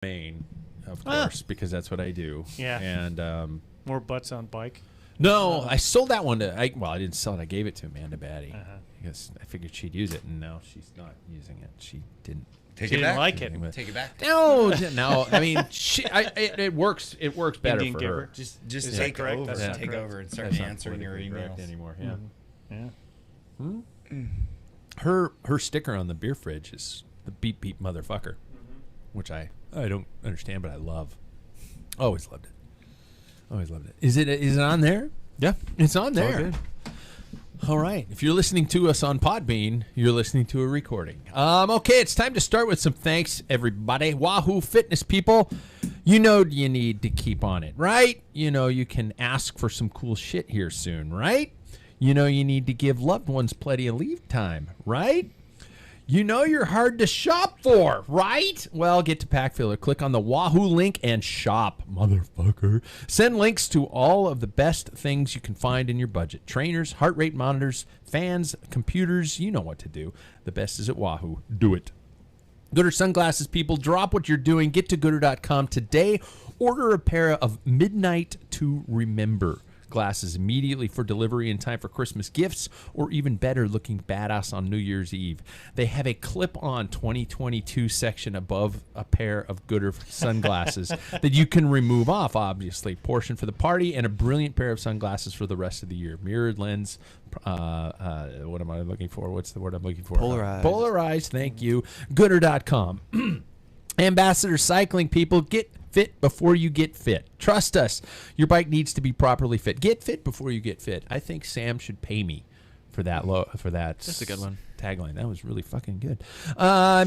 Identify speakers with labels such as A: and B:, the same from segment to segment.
A: Maine, of course, because that's what I do.
B: Yeah.
A: And
B: more butts on bike.
A: no, I sold that one to. I didn't sell it. I gave it to Amanda Batty because I figured she'd use it, and now she's not using it. She didn't.
C: Take
B: She
C: it
B: didn't
C: back.
B: like it.
C: Take it back.
A: No. I mean, it works. It works better
B: Indian
A: for
B: giver.
A: her.
C: Just
B: Is
C: take
B: that correct?
C: over.
B: That's not
C: Take
B: correct.
C: over and start
A: That's not
C: answering your
A: politically correct
C: emails
A: anymore. Yeah. Her sticker on the beer fridge is the beep beep motherfucker, which I don't understand, but I love. Always loved it. Always loved it. Is it on there?
D: Yeah.
A: It's on
D: all
A: there.
D: good.
A: All right. If you're listening to us on Podbean, you're listening to a recording. Okay, it's time to start with some thanks, everybody. Wahoo Fitness people, you know you need to keep on it, right? You know you can ask for some cool shit here soon, right? You know you need to give loved ones plenty of leave time, right? You know you're hard to shop for, right? Well, get to Packfiller. Click on the Wahoo link and shop, motherfucker. Send links to all of the best things you can find in your budget. Trainers, heart rate monitors, fans, computers. You know what to do. The best is at Wahoo. Do it. Gooder sunglasses, people. Drop what you're doing. Get to Gooder.com today. Order a pair of Midnight to Remember glasses immediately for delivery in time for Christmas gifts, or even better, looking badass on New Year's Eve. They have a clip-on 2022 section above a pair of Gooder sunglasses that you can remove off, obviously. Portion for the party and a brilliant pair of sunglasses for the rest of the year. Mirrored lens. What am I looking for? What's the word I'm looking for?
D: Polarized.
A: Polarized, thank you. Gooder.com. Ambassador Cycling, people, get fit before you get fit. Trust us. Your bike needs to be properly fit. Get fit before you get fit. I think Sam should pay me for that. That's
D: a good one.
A: Tagline. That was really fucking good.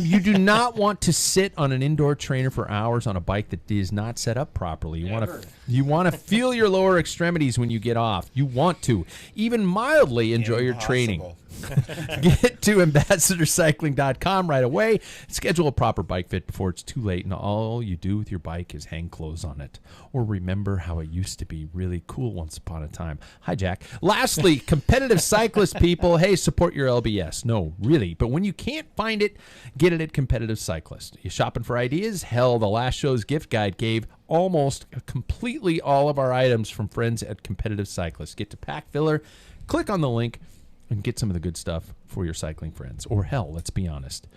A: You do not want to sit on an indoor trainer for hours on a bike that is not set up properly. You want to feel your lower extremities when you get off. You want to even mildly enjoy your training. Get to ambassadorcycling.com right away. Schedule a proper bike fit before it's too late and all you do with your bike is hang clothes on it. Or remember how it used to be really cool once upon a time. Hi, Jack. Lastly, competitive cyclist people, hey, support your LBS. No, really. But when you can't find it, get it at Competitive Cyclist. You shopping for ideas? Hell, the last show's gift guide gave almost completely all of our items from friends at Competitive Cyclist. Get to Packfiller, click on the link, and get some of the good stuff for your cycling friends. Or hell, let's be honest,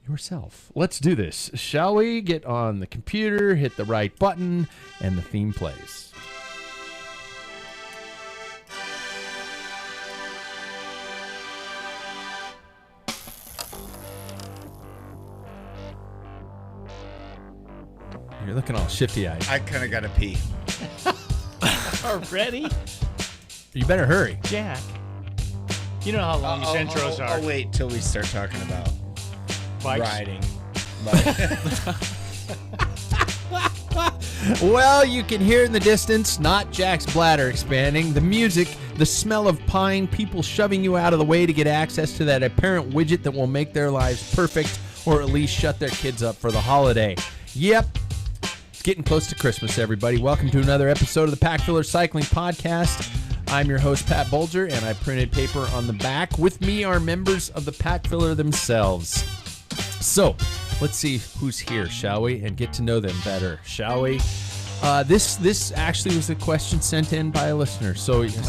A: yourself. Let's do this. Shall we? Get on the computer, hit the right button, and the theme plays. You're looking all shifty-eyed.
C: I kind of got to pee.
B: Already?
A: You better hurry.
B: Jack. You know how long these intros are.
C: I'll wait till we start talking about
B: Bikes?
C: riding.
A: Well, you can hear in the distance, not Jack's bladder expanding, the music, the smell of pine, people shoving you out of the way to get access to that apparent widget that will make their lives perfect, or at least shut their kids up for the holiday. Yep. It's getting close to Christmas, everybody. Welcome to another episode of the Packfiller Cycling Podcast. I'm your host, Pat Bulger, and I printed paper on the back. With me are members of the Packfiller themselves. So, let's see who's here, shall we? And get to know them better, shall we? This actually was a question sent in by a listener. So here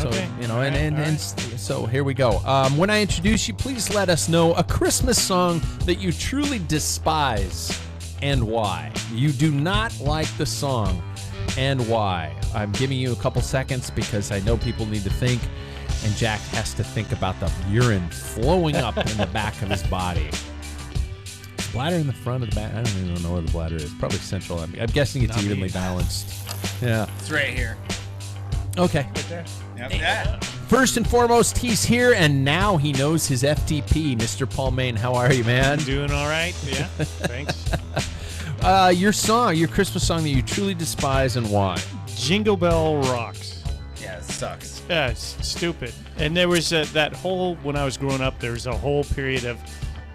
A: we go. When I introduce you, please let us know a Christmas song that you truly despise and why. You do not like the song and why. I'm giving you a couple seconds because I know people need to think, and Jack has to think about the urine flowing up in the back of his body. Bladder in the front of the back. I don't even know where the bladder is. Probably central. I'm guessing it's evenly balanced. Yeah.
C: It's right here.
A: Okay.
C: Right there. Yep. Yeah.
A: First and foremost, he's here, and now he knows his FTP. Mr. Paul Main, how are you, man?
B: Doing all right. Yeah. Thanks.
A: Your Christmas song that you truly despise and why?
B: Jingle Bell Rocks.
C: Yeah, it sucks.
B: Yeah, it's stupid. And there was that whole, when I was growing up, there was a whole period of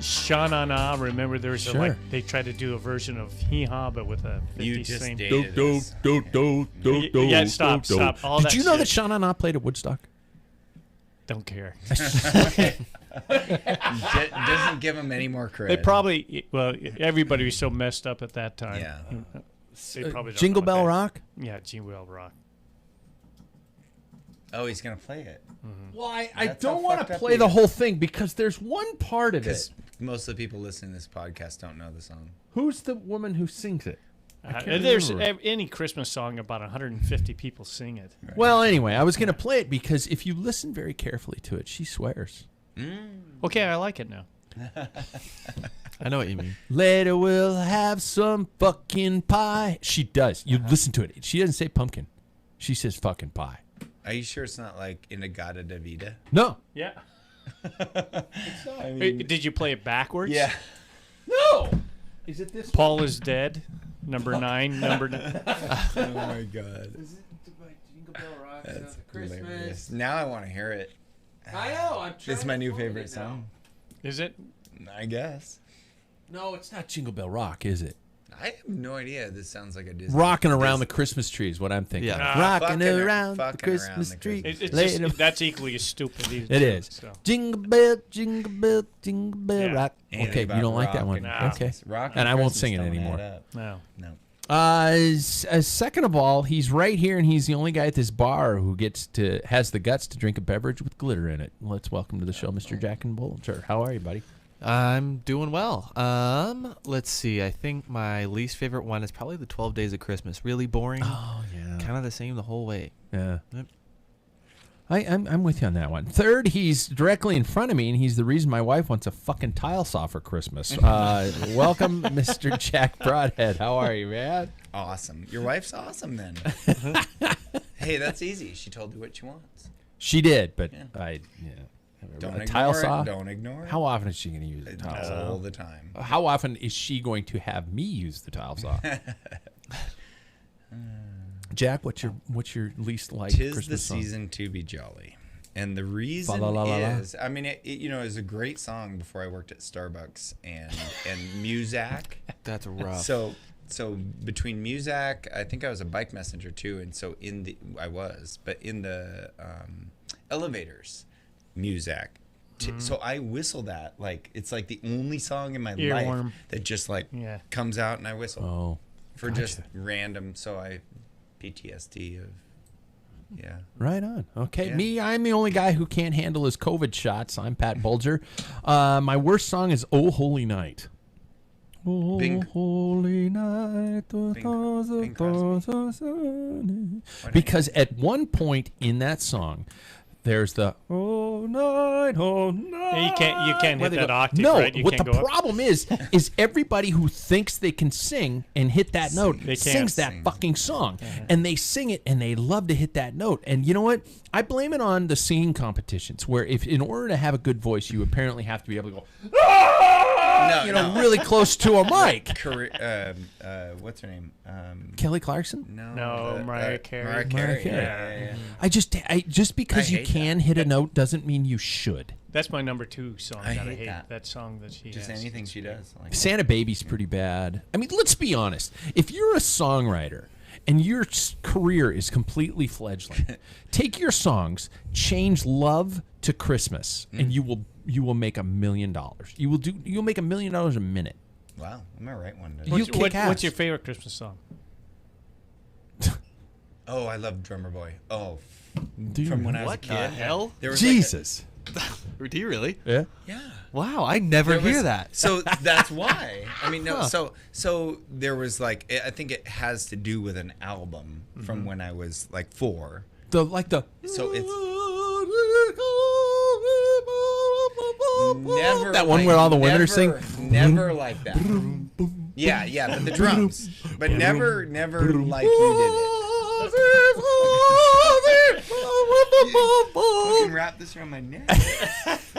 B: Sha-na-na. Remember, there was they tried to do a version of Hee-haw, but with a 50
C: You just
B: same.
C: dated us.
B: Yeah, stop. All
A: Did you know
B: shit.
A: that Sha-na-na played at Woodstock?
B: Don't care.
C: Doesn't give him any more credit.
B: They probably, well, everybody was so messed up at that time.
C: Yeah.
B: They probably don't
A: Jingle
B: know what
A: Bell
B: that-
A: Rock?
B: Yeah, Jingle Bell Rock.
C: Oh, he's gonna play it.
A: Well, I
C: That's how
A: don't want
C: fucked
A: to
C: up
A: play
C: he
A: the
C: is.
A: whole thing because there's one part of
C: Because
A: it.
C: most of the people listening to this podcast don't know the song.
A: Who's the woman who sings it?
B: There's
A: remember.
B: any Christmas song, about 150 people sing it.
A: Well, anyway, I was going to play it because if you listen very carefully to it, she swears.
B: Okay, I like it now.
D: I know what you mean.
A: Later we'll have some fucking pie. She does. You listen to it. She doesn't say pumpkin. She says fucking pie.
C: Are you sure it's not like Inagata Davida?
A: No.
B: Yeah.
C: I
B: Did you play it backwards?
C: yeah.
A: No. Is it this?
B: Paul is dead. Number 9. Number 9.
C: Oh my god.
A: Is it Jingle Bell Rock?
C: That's hilarious. Now I want to hear it.
A: I know. I'm trying
C: It's my
A: to
C: new
A: find
C: favorite
A: it now.
C: song.
B: Is it?
C: I guess.
A: No, it's not Jingle Bell Rock, is it?
C: I have no idea. This sounds like a Disney.
A: Rocking around the Christmas tree is what I'm thinking.
D: Yeah.
A: Rocking
C: Fucking
A: around the
C: fucking
A: Christmas
C: around the
A: tree.
C: Christmas
A: Later-
B: That's equally as stupid.
A: It is.
B: So.
A: Jingle bell, jingle bell
B: Yeah.
A: rock.
C: Anything
A: Okay, you
C: about
A: don't like that
C: rock
A: one.
C: and
B: Nah.
A: Okay.
C: Rock
A: And I won't
C: Christmas
A: sing it
C: don't
A: anymore.
C: add up.
B: No.
C: No.
A: Second of all, he's right here, and he's the only guy at this bar who has the guts to drink a beverage with glitter in it. Let's welcome to the show, Mr. Jack and Bulger. How are you, buddy?
D: I'm doing well. Let's see. I think my least favorite one is probably the 12 Days of Christmas. Really boring.
A: Oh yeah,
D: Kind of the same the whole way.
A: yeah.
D: Yep.
A: I'm with you on that one. Third, he's directly in front of me, and he's the reason my wife wants a fucking tile saw for Christmas. Welcome, Mr. Jack Broadhead. How are you, man?
C: Awesome. Your wife's awesome then. Hey, that's easy. She told you what she wants.
A: She did, but
C: Yeah. Don't
A: a
C: ignore
A: tile saw.
C: it. Don't ignore it.
A: How often is she going to use the tile saw?
C: All the time.
A: How often is she going to have me use the tile saw? Jack, what's your least liked
C: Tis
A: Christmas
C: the
A: song?
C: season to be jolly. And the reason
A: Fa-la-la-la-la.
C: is, I mean, it was a great song before I worked at Starbucks and Muzak.
D: That's rough.
C: So between Muzak, I think I was a bike messenger too, and so in the elevators, Muzak. So I whistle that like it's like the only song in my
B: Earworm.
C: life that just like
B: Yeah.
C: comes out and I whistle
A: Oh,
C: for
A: gotcha.
C: just random. So I PTSD of
A: right on. Okay,
C: Yeah.
A: I'm the only guy who can't handle his COVID shots. I'm Pat Bulger. My worst song is "Oh Holy Night." Oh,
C: Bing-
A: holy night, the
C: Bing-
A: stars
C: Bing
A: of
C: Crosby.
A: the sun.
C: Why
A: Because at one point in that song, there's the "Oh night, oh night."
B: Yeah, you can't
A: Where
B: hit
A: they
B: that
A: go-
B: octave,
A: No,
B: right? You
A: what
B: can't
A: the
B: go up.
A: problem is everybody who thinks they can sing and hit that note
B: They can't
A: sings that
C: sing.
A: fucking song, and they sing it and they love to hit that note. And you know what? I blame it on the singing competitions, where if in order to have a good voice, you apparently have to be able to go,
C: No,
A: really close to a mic.
C: What's her name?
A: Kelly Clarkson.
B: No, Mariah Carey.
C: Mariah
A: Mariah
C: Carey.
A: Carey.
C: Yeah.
A: Just because
C: I
A: you
C: hate
A: can
C: that.
A: hit a note doesn't mean you should.
B: That's my number 2 song
C: I
B: that I
C: hate
B: hate.
C: that.
B: That song that she
C: Just
B: has.
C: anything she does. Like,
A: Santa Baby's pretty bad. I mean, let's be honest. If you're a songwriter and your career is completely fledgling, take your songs, change love to Christmas, and you will make $1 million. You'll make $1 million a minute.
C: wow, I'm gonna write one.
A: You kick ass.
B: What's your favorite Christmas song?
C: Oh, I love Drummer Boy. Oh,
A: Do you
C: from when I was a
D: what
C: kid.
D: the hell?
C: There was
A: Jesus.
D: Do you really?
A: Yeah.
C: yeah.
D: Wow, I never
C: There was-
D: hear that.
C: So that's why. I mean, no.
D: Huh.
C: So there was like, I think it has to do with an album from when I was like 4.
A: So
C: So it's never
A: that one
C: like,
A: where all the women are singing.
C: Never like that. Yeah, but the drums. But never like you did it. Fucking wrap this around my neck.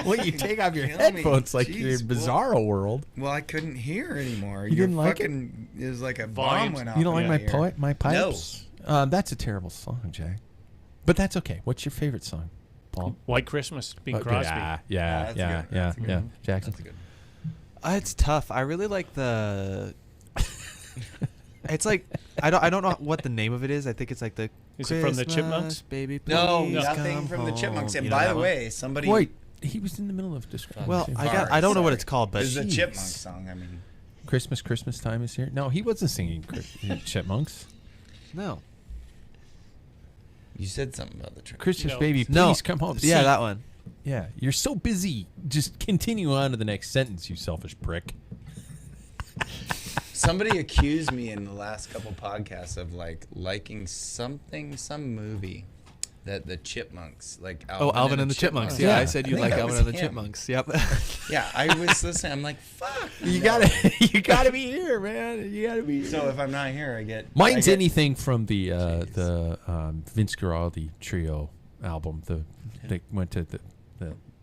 A: Well, you take off your
C: Kill me.
A: headphones like you're in
C: Jeez,
A: Bizarro World.
C: Well, I couldn't hear anymore.
A: You didn't like it?
C: fucking, it? was like a bomb
B: Volumes.
C: went off.
A: You don't like
C: in
A: my
C: ear.
A: my pipes? No. That's a terrible song, Jack. But that's okay. What's your favorite song, Paul?
B: White Christmas, Bing
A: Okay,
B: Crosby.
A: Yeah,
C: that's
A: yeah,
C: good. That's a good
A: yeah.
C: one.
A: Jackson.
C: That's a good.
D: It's tough. I really like the. It's like I don't know what the name of it is. I think it's like the.
B: Is it from the
D: Christmas,
B: Chipmunks?
D: Baby,
C: No,
D: please
C: nothing
D: come
C: from the
D: home.
C: Chipmunks. And
D: You know
C: by
D: that
C: the
D: one?
C: way, somebody.
A: Wait, he was in the middle of describing.
D: Well,
A: the same
D: I don't know what it's called, but
C: This is a
A: Jeez.
C: Chipmunk song. I mean,
A: Christmas time is here. No, he wasn't singing Chipmunks.
D: no.
C: you said something about the Chipmunks.
A: Christmas
B: No.
A: baby, please
D: No.
A: come home.
D: Yeah,
A: See,
D: that one.
A: Yeah, you're so busy. Just continue on to the next sentence, you selfish prick.
C: Somebody accused me in the last couple podcasts of liking some movie that the Chipmunks like.
D: Alvin and the Chipmunks. Yeah,
A: Yeah,
D: I said you
C: I think
D: like
C: that
D: Alvin
C: was
D: and the
C: him.
D: Chipmunks. Yep.
C: Yeah, I was listening. I'm like, fuck.
A: You
C: no.
A: gotta be here, man. You gotta be here.
C: So if I'm not here, I get.
A: Mine's
C: I get,
A: anything from the Vince Guaraldi trio album. They went to the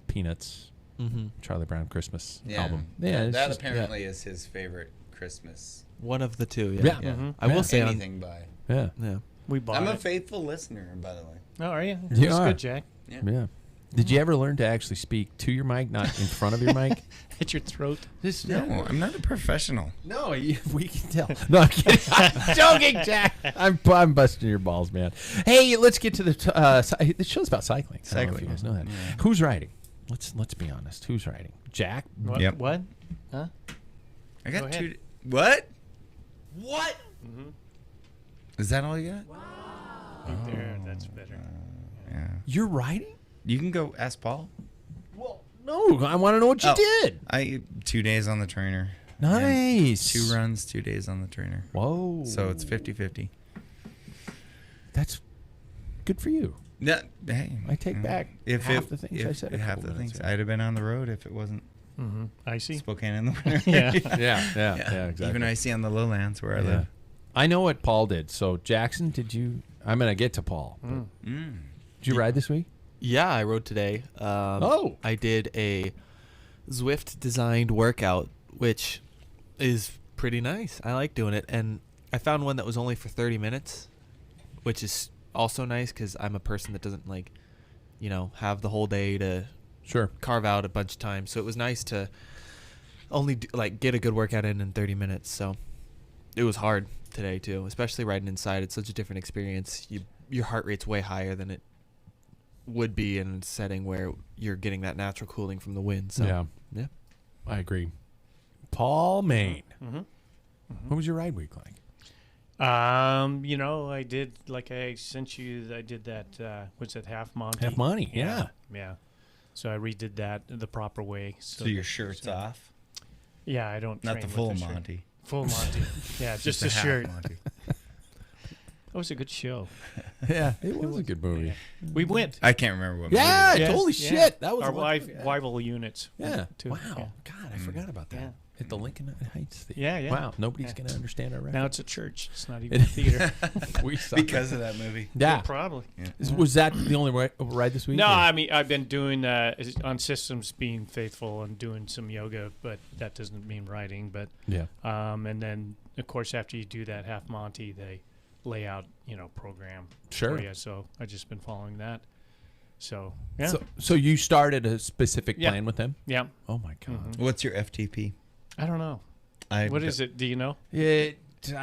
A: Peanuts,
D: Mm-hmm.
A: Charlie Brown Christmas
C: Yeah,
A: album. Yeah, it's
C: that
A: just-
C: apparently is his favorite Christmas.
D: One of the two.
A: Yeah.
D: Yeah.
B: Mhm.
D: I will say on.
C: Anything by.
A: Yeah,
D: Yeah.
B: We bought
C: I'm a
B: it.
C: faithful listener, by the way.
B: Oh, are you?
A: You
B: That's
A: are.
B: good, Jack.
C: Yeah.
A: yeah. Did you ever learn to actually speak to your mic, not in front of your mic?
B: Hit your throat.
A: Just,
C: No, I'm not a professional.
A: No, we can tell. No, I'm kidding. I'm joking, Jack. I'm busting your balls, man. Hey, let's get to the show's about cycling. I don't know if you guys know that.
C: Yeah.
A: Who's riding? Let's be honest. Who's riding? Jack.
B: What?
C: Yep.
B: What? Huh?
C: I
B: Go
C: got
B: ahead.
C: two. What?
A: What?
C: Is that all you got?
B: Right there. That's better.
C: Yeah.
A: You're riding?
C: You can go ask Paul.
A: Well, no. I want to know what you did.
C: 2 days on the trainer.
A: Nice.
C: 2 runs, 2 days on the trainer.
A: Whoa.
C: So it's 50-50.
A: That's good for you.
C: Yeah, hey,
A: I take back half the things I said a
C: half
A: couple
C: the
A: minutes
C: things.
A: ago.
C: I'd have been on the road if it wasn't
B: Mm-hmm. I see.
C: Spokane in the winter.
B: Yeah.
A: Yeah, exactly.
C: Even icy on the lowlands where I
A: Yeah.
C: live.
A: I know what Paul did. So Jackson, did you? I'm gonna get to Paul. but
C: Mm.
A: Did you ride this week?
D: Yeah, I rode today.
A: Oh.
D: I did a Zwift designed workout, which is pretty nice. I like doing it, and I found one that was only for 30 minutes, which is also nice because I'm a person that doesn't have the whole day to
A: Sure.
D: carve out a bunch of time. So it was nice to only get a good workout in 30 minutes. So it was hard today too, especially riding inside. It's such a different experience. Your heart rate's way higher than it would be in a setting where you're getting that natural cooling from the wind. So yeah.
A: I agree. Paul Maine.
B: Mm-hmm.
A: What was your ride week like?
B: I did like I sent you. I did that. What's that? Half Monty.
A: Half Monty, yeah.
B: So I redid that the proper way.
C: So your shirt's off?
B: Yeah, I don't.
C: Not
B: train
C: the
B: with
C: full
B: shirt.
C: Monty.
B: Full Monty. Yeah, just a
C: half
B: shirt.
C: Monty.
B: That was a good show.
A: Yeah, it was a good movie.
B: We went.
C: I can't remember what
A: Yeah,
C: movie it
B: Yes,
A: holy
B: yeah.
A: shit. That was
B: our
A: a wonderful-
B: rival units.
A: Yeah.
B: Too.
A: Wow.
B: Yeah.
A: God, I forgot about that.
B: Yeah.
A: At the Lincoln Heights Theater.
B: Yeah.
A: Wow, nobody's
B: Yeah.
A: going to understand our record.
B: Now it's a church. It's not even a theater.
A: we suck.
C: because of that movie.
A: Yeah.
B: Probably.
A: Was that the only ride this week?
B: No,
A: or-
B: I mean I've been doing on systems, being faithful and doing some yoga, but that doesn't mean riding. But
A: Yeah.
B: and then of course after you do that half Monty, they lay out program
A: Sure.
B: for you. So I just been following that. So yeah,
A: So you started a specific
B: Yeah.
A: plan with them?
B: yeah.
A: Oh, my God.
C: What's your FTP?
B: I don't know what is it. Do you know?
A: I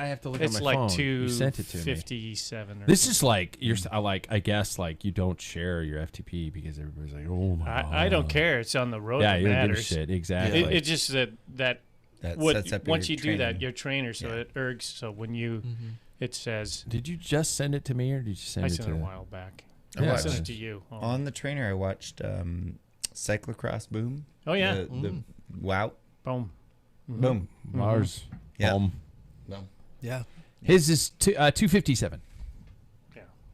A: have to look
B: It's
A: on my
B: like
A: phone. You sent it to me.
B: 257.
A: This is like I guess like you don't share your FTP because everybody's like, oh my God.
B: I don't care. It's on the road.
A: Yeah,
B: that
A: you don't give a
B: matters.
A: shit. Exactly.
B: It just that
C: That
B: what
C: sets up
B: once
C: your
B: you do that,
C: training.
B: your trainer, so
C: Yeah.
B: it ergs. So when you it says
A: Did you just send it to me or did you send
B: I
A: it
B: sent
A: to
B: it a while back.
C: I
B: I
C: watched
B: sent it to you. Oh,
C: on the trainer. I watched Cyclocross Boom.
B: Oh, yeah.
C: The wow.
B: boom.
C: Boom.
A: Mars?
C: Yeah.
A: Boom.
C: Boom.
D: Yeah.
A: His is 257.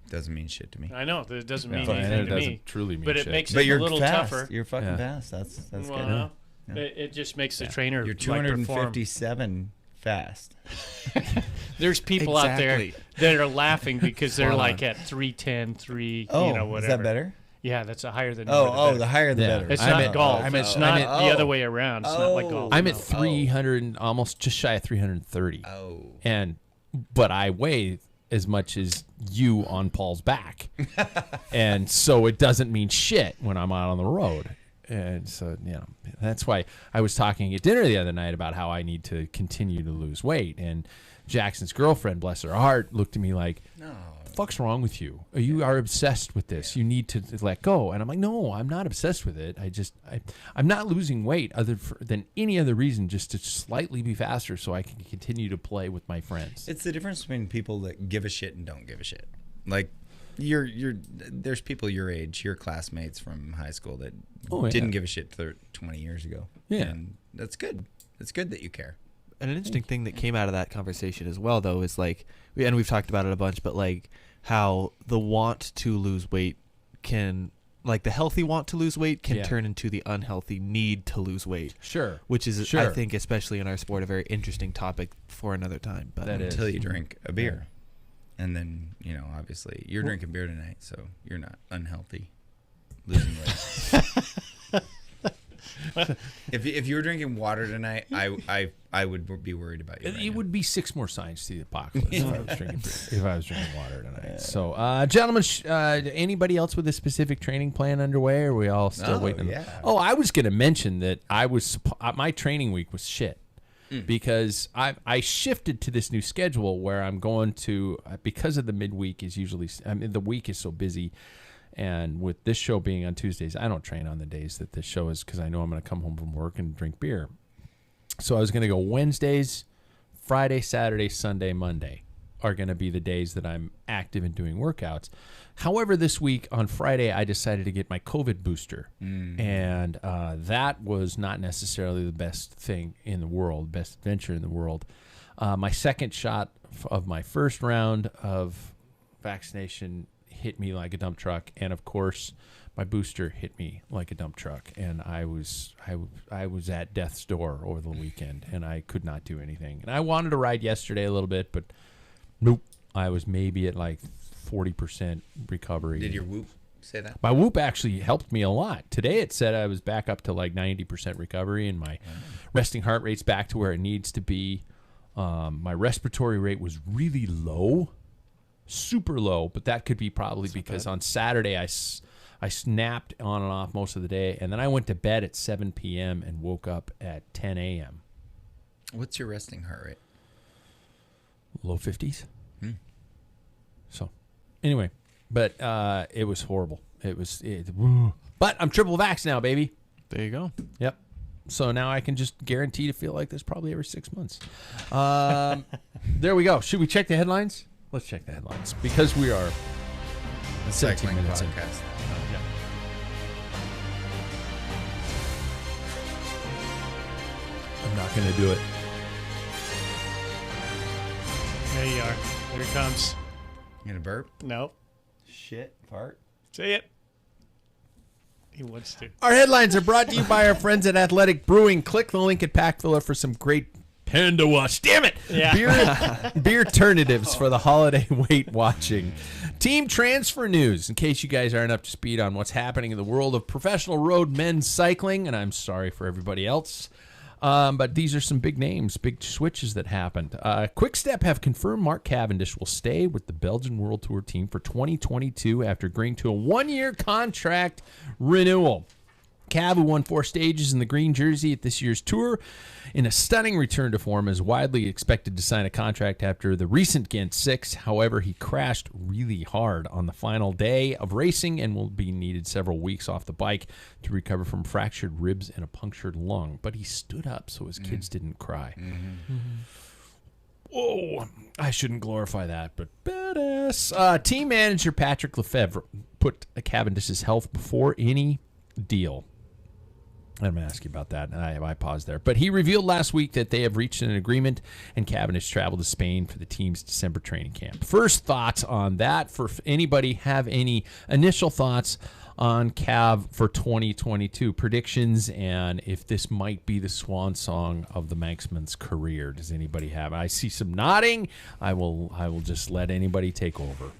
C: Doesn't mean shit to me.
B: I know that it doesn't mean
A: But
B: anything
A: it
B: to
A: doesn't
B: me,
A: truly mean
B: but it
A: shit.
B: makes
C: But
B: it a
C: you're
B: little
C: fast.
B: tougher.
C: You're fucking
A: Yeah.
C: fast. That's
B: Well,
C: good.
B: no.
C: Yeah.
B: It just makes the trainer
C: You're
B: like, perform.
C: 257 fast.
B: There's people out there
D: Exactly.
B: that are laughing because they're
A: Spot
B: like
A: on.
B: at 310, 3,
C: Oh,
B: whatever.
C: is that better?
B: Yeah, that's a higher than.
C: The higher the
A: Yeah.
C: better.
B: It's
A: I'm
B: not
A: at-
B: golf.
A: I'm at-
B: It's
A: I'm
B: not
A: at-
B: the other way around. It's not like golf.
A: I'm at
C: no.
A: 300 and almost just shy of 330.
C: Oh.
A: But I weigh as much as you on Paul's back. And so it doesn't mean shit when I'm out on the road. And so, that's why I was talking at dinner the other night about how I need to continue to lose weight. And Jackson's girlfriend, bless her heart, looked at me like,
C: No.
A: fuck's wrong with you? You are obsessed with this. You need to let go. And I'm like, no, I'm not obsessed with it. I'm not losing weight than any other reason, just to slightly be faster so I can continue to play with my friends.
C: It's the difference between people that give a shit and don't give a shit. Like, there's people your age, your classmates from high school that didn't give a shit 20 years ago.
A: Yeah.
C: And that's good. It's good that you care.
D: And an interesting thing that came out of that conversation as well, though, is like, and we've talked about it a bunch, but like how the want to lose weight can, like the healthy want to lose weight can turn into the unhealthy need to lose weight.
A: Sure.
D: Which is, I think, especially in our sport, a very interesting topic for another time. But
C: until you drink a beer. And then, obviously, you're drinking beer tonight, so you're not unhealthy losing weight. If you were drinking water tonight, I would be worried about you.
A: It would be 6 more signs to the apocalypse if I was drinking water tonight. So, gentlemen, anybody else with a specific training plan underway? Or are we all still waiting?
C: Yeah.
A: Oh, I was going to mention that my training week was shit. Because I shifted to this new schedule where I'm going to, because of the midweek is usually, the week is so busy, and with this show being on Tuesdays, I don't train on the days that this show is because I know I'm going to come home from work and drink beer. So I was going to go Wednesdays, Friday, Saturday, Sunday, Monday are going to be the days that I'm active in doing workouts. However, this week on Friday, I decided to get my COVID booster. And that was not necessarily the best thing in the world, best adventure in the world. My second shot of my first round of vaccination hit me like a dump truck. And of course, my booster hit me like a dump truck. And I was at death's door over the weekend, and I could not do anything. And I wanted to ride yesterday a little bit, but nope. I was maybe at like 40% recovery.
C: Did your Whoop say that?
A: My Whoop actually helped me a lot. Today it said I was back up to like 90% recovery, and my resting heart rate's back to where it needs to be. My respiratory rate was really low, super low, but that could be probably because on Saturday I snapped on and off most of the day, and then I went to bed at 7 p.m. and woke up at 10 a.m.
C: What's your resting heart rate?
A: Low 50s. So, anyway, but it was horrible. But I'm triple vax now, baby.
D: there you go.
A: Yep. So now I can just guarantee to feel like this probably every 6 months. There we go. Should we check the headlines? Let's check the headlines because we are
C: The
A: 17
C: cycling
A: minutes in.
C: podcast.
A: Yeah. I'm not going to do it.
B: There you are. Here it comes.
C: You gonna burp?
B: Nope.
C: Shit. Fart.
B: Say it. He wants to.
A: Our headlines are brought to you by our friends at Athletic Brewing. Click the link at Packfiller for some great Panda Wash. Damn it!
B: Yeah.
A: Beer alternatives for the holiday weight watching. Team transfer news, in case you guys aren't up to speed on what's happening in the world of professional road men's cycling, and I'm sorry for everybody else. But these are some big names, big switches that happened. Quick Step have confirmed Mark Cavendish will stay with the Belgian World Tour team for 2022 after agreeing to a one-year contract renewal. Cav, who won 4 stages in the green jersey at this year's tour, in a stunning return to form, is widely expected to sign a contract after the recent Ghent 6. However, he crashed really hard on the final day of racing and will be needed several weeks off the bike to recover from fractured ribs and a punctured lung. But he stood up so his kids didn't cry. Whoa, I shouldn't glorify that, but badass. Team manager Patrick Lefevre put Cavendish's health before any deal. I'm going to ask you about that. I paused there. But he revealed last week that they have reached an agreement, and Cavendish traveled to Spain for the team's December training camp. First thoughts on that. For anybody have any initial thoughts on Cav for 2022 predictions, and if this might be the swan song of the Manxman's career? Does anybody have? I see some nodding. I will just let anybody take over.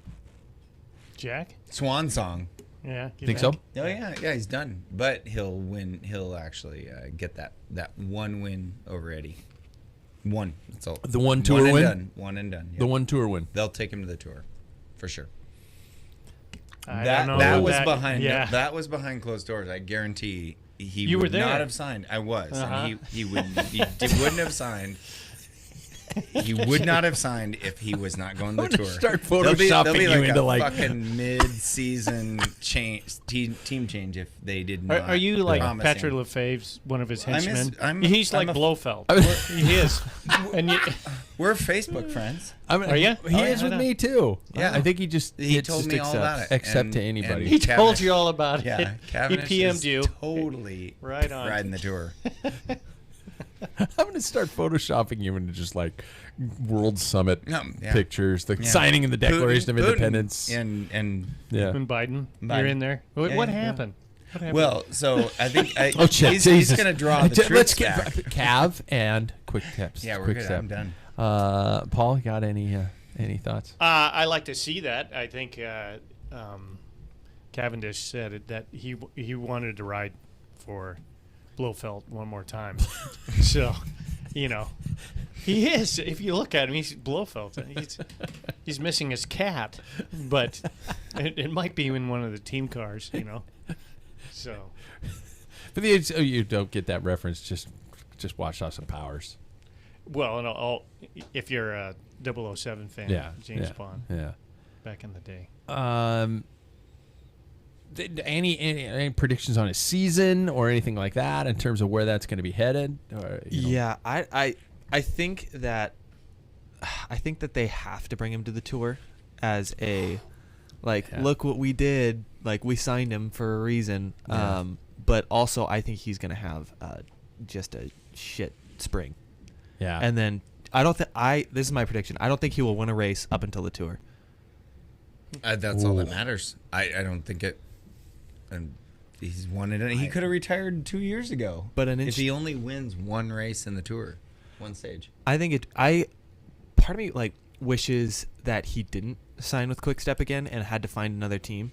B: Jack?
C: Swan song.
B: Yeah.
A: Think so?
C: Oh yeah, he's done. But he'll win. He'll actually get that one win over Eddie. One. That's all.
A: The one tour win?
C: Done. One and done. Yep.
A: The one tour win.
C: They'll take him to the tour, for sure.
B: I
C: That
B: don't know
C: that
B: about
C: was
B: that.
C: behind.
B: Yeah.
C: That was behind closed doors. I guarantee he
B: You
C: would
B: were there.
C: not have signed. I was,
B: Uh-huh.
C: and he wouldn't have signed he would not have signed if he was not going the tour.
A: Start
C: There'll be
A: photoshopping you
C: like
A: into
C: a
A: like
C: fucking mid-season team change if they did not.
B: Are you like
C: promise
B: Patrick
C: him.
B: Lefebvre's one of his
C: I'm his-
B: henchmen?
C: I'm-
B: He's
C: I'm
B: like
C: a-
B: Blofeld. He is. And
C: We're Facebook friends.
B: Are you?
A: He
B: Oh,
A: is
B: yeah,
A: with
B: I know.
A: me too.
C: Yeah.
A: I think he just
C: He told me all about it.
A: Except to anybody.
B: He
C: Cavendish-
B: told you all about it.
C: Yeah,
B: He
C: Cavendish
B: PM'd
C: is
B: you.
C: totally
B: Right on.
C: riding the tour.
A: I'm gonna start photoshopping you into just like World Summit
C: Yeah.
A: pictures, the
C: Yeah.
A: signing of the Declaration of
C: Putin
A: Independence.
C: and
A: Yeah.
B: And Biden,
C: Biden.
B: you're in there. What,
C: Yeah,
B: what
C: yeah.
B: happened? What happened?
C: well, so I think
A: Oh shit!
C: he's
A: Jesus.
C: going to draw the troops
A: Let's get
C: back.
A: Cav and quick tips.
C: Yeah, we're
A: quick
C: good.
A: step.
C: I'm done.
A: Paul, you got any thoughts?
B: I like to see that. I think Cavendish said it, that he wanted to ride for Blofeld one more time. So, you know, he is. If you look at him, he's Blofeld. He's missing his cat, but it might be in one of the team cars. You know, so.
A: But you don't get that reference. Just watch Austin Powers.
B: Well, and if you're a 007 fan,
A: Yeah,
B: James
A: yeah,
B: Bond,
A: Yeah.
B: back in the day.
A: Any predictions on his season or anything like that in terms of where that's going to be headed? Or,
D: Yeah, I think that they have to bring him to the tour as a look what we did, like we signed him for a reason.
A: Yeah.
D: But also I think he's gonna have just a shit spring.
A: Yeah.
D: And then this is my prediction. I don't think he will win a race up until the tour.
C: That's all that matters. I don't think it. And he's won it. He could have retired 2 years ago.
D: But
C: if he only wins one race in the tour, one stage.
D: I think part of me like wishes that he didn't sign with Quick Step again and had to find another team.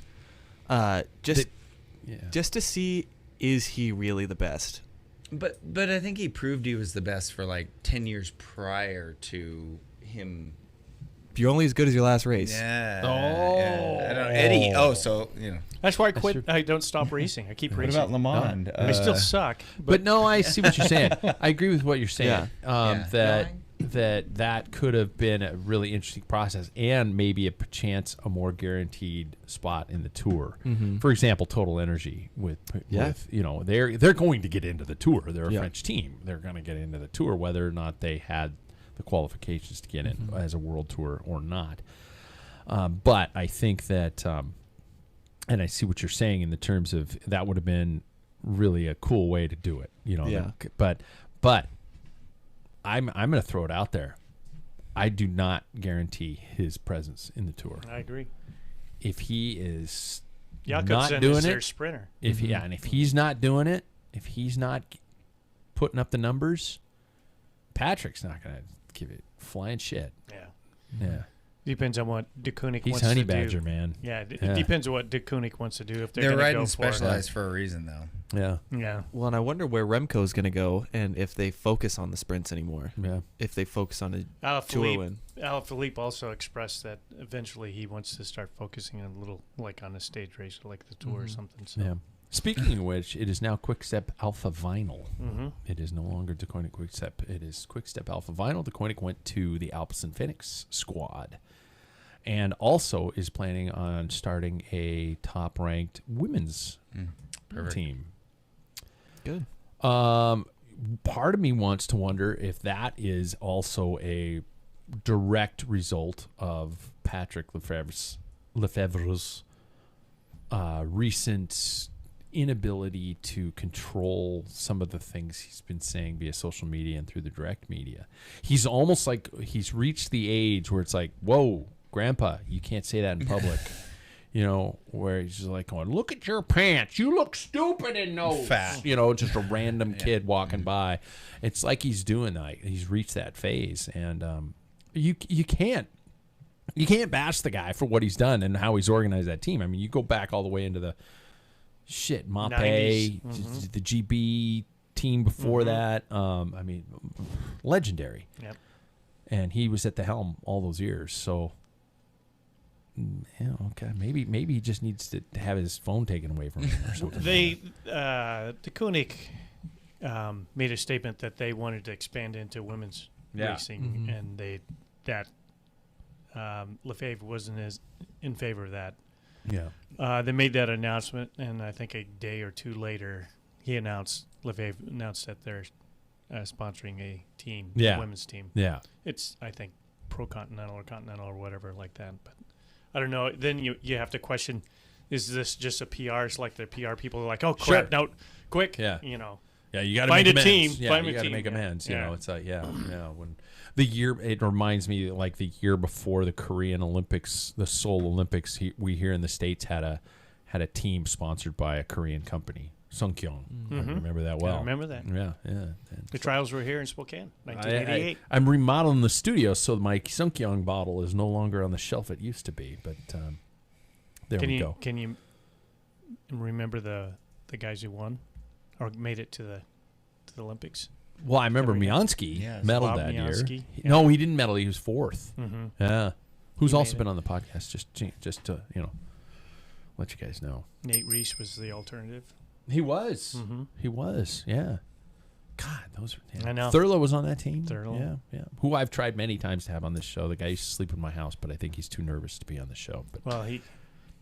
D: Just to see, is he really the best?
C: But I think he proved he was the best for like 10 years prior to him.
D: You're only as good as your last race.
C: Yeah.
A: Oh.
C: Yeah. I don't, Eddie. Oh, so you know.
B: That's why I quit. I don't stop racing. I keep racing.
C: Le Mans?
B: I still suck.
A: But no, I see what you're saying. I agree with what you're saying.
C: Yeah.
A: That could have been a really interesting process and maybe a more guaranteed spot in the tour.
D: Mm-hmm.
A: For example, Total Energy with they're going to get into the tour. They're a French team. They're going to get into the tour whether or not they had the qualifications to get in as a world tour or not. But I think that, and I see what you're saying in the terms of that would have been really a cool way to do it.
D: Yeah.
A: But I'm going to throw it out there. I do not guarantee his presence in the tour.
B: I agree.
A: If he is
B: Jakobsen
A: not doing
B: is their
A: it,
B: sprinter.
A: if he's not doing it, if he's not putting up the numbers, Patrick's not going to give it flying shit.
B: Yeah.
A: Yeah.
B: Depends on what De Koning
A: He's
B: wants
A: honey
B: to do.
A: badger, man.
B: Yeah, it depends on what De Koning wants to do. If
C: They're
B: going to
C: riding
B: go for
C: Specialized for a reason, though.
A: Yeah.
B: it. Yeah.
D: Well, and I wonder where Remco's going to go and if they focus on the sprints anymore.
A: Yeah.
D: If they focus on a tour win.
B: Alaphilippe also expressed that eventually he wants to start focusing on a little, like on a stage race, like the tour or something. So.
A: Yeah. Speaking of which, it is now Quick-Step Alpha Vinyl.
B: Mm-hmm.
A: It is no longer DeKoning Quick-Step. It is Quick-Step Alpha Vinyl. DeKoning went to the Alpecin Phoenix squad and also is planning on starting a top-ranked women's team.
D: Good.
A: Part of me wants to wonder if that is also a direct result of Patrick Lefebvre's recent inability to control some of the things he's been saying via social media and through the direct media. He's almost like he's reached the age where it's like, whoa, Grandpa, you can't say that in public. Where he's just like going, look at your pants. You look stupid in those.
C: Fat.
A: Just a random kid walking by. It's like he's doing that. He's reached that phase. And you can't bash the guy for what he's done and how he's organized that team. I mean, you go back all the way into the Mape, the GB team before that. I mean, legendary.
B: Yep.
A: And he was at the helm all those years. So, yeah, okay, maybe he just needs to have his phone taken away from him or something.
B: De Koning made a statement that they wanted to expand into women's
A: Yeah.
B: racing, and Lefebvre wasn't as in favor of that.
A: Yeah.
B: They made that announcement, and I think a day or two later, Lefebvre announced that they're sponsoring a team,
A: Yeah.
B: a women's team.
A: Yeah.
B: It's, I think, pro-continental or continental or whatever like that. But I don't know. Then you have to question, is this just a PR? It's like the PR people are like, oh, crap,
A: Sure.
B: no, quick.
A: Yeah.
B: You know.
A: Yeah, you got to
B: Find
A: make
B: a
A: amends.
B: team.
A: Yeah,
B: Find
A: you
B: a
A: got to
B: team.
A: make
B: Yeah.
A: amends. You
B: Yeah.
A: know, it's like when the year, it reminds me like the year before the Korean Olympics, the Seoul Olympics. We here in the States had a team sponsored by a Korean company, Sungkyung. I remember that well.
B: I remember that.
A: Yeah, yeah.
B: The trials were here in Spokane, 1988.
A: I'm remodeling the studio, so my Sungkyung bottle is no longer on the shelf it used to be. But there we go.
B: Can you remember the guys who won or made it to the Olympics?
A: Well, I remember
B: There we go.
A: Miansky
C: Yes.
A: medaled
B: Bob
A: that
B: Miansky,
A: year.
B: yeah.
A: No, he didn't medal. He was fourth.
B: Mm-hmm.
A: Yeah. Who's
B: He
A: also
B: made
A: been
B: it.
A: on the podcast, just to, let you guys know.
B: Nate Reese was the alternative.
A: He was.
B: Mm-hmm.
A: He was, yeah. God, those are... Yeah.
B: I know.
A: Thurlow was on that team.
B: Thurlow.
A: Yeah, yeah. Who I've tried many times to have on this show. The guy used to sleep in my house, but I think he's too nervous to be on the show. But
B: Well,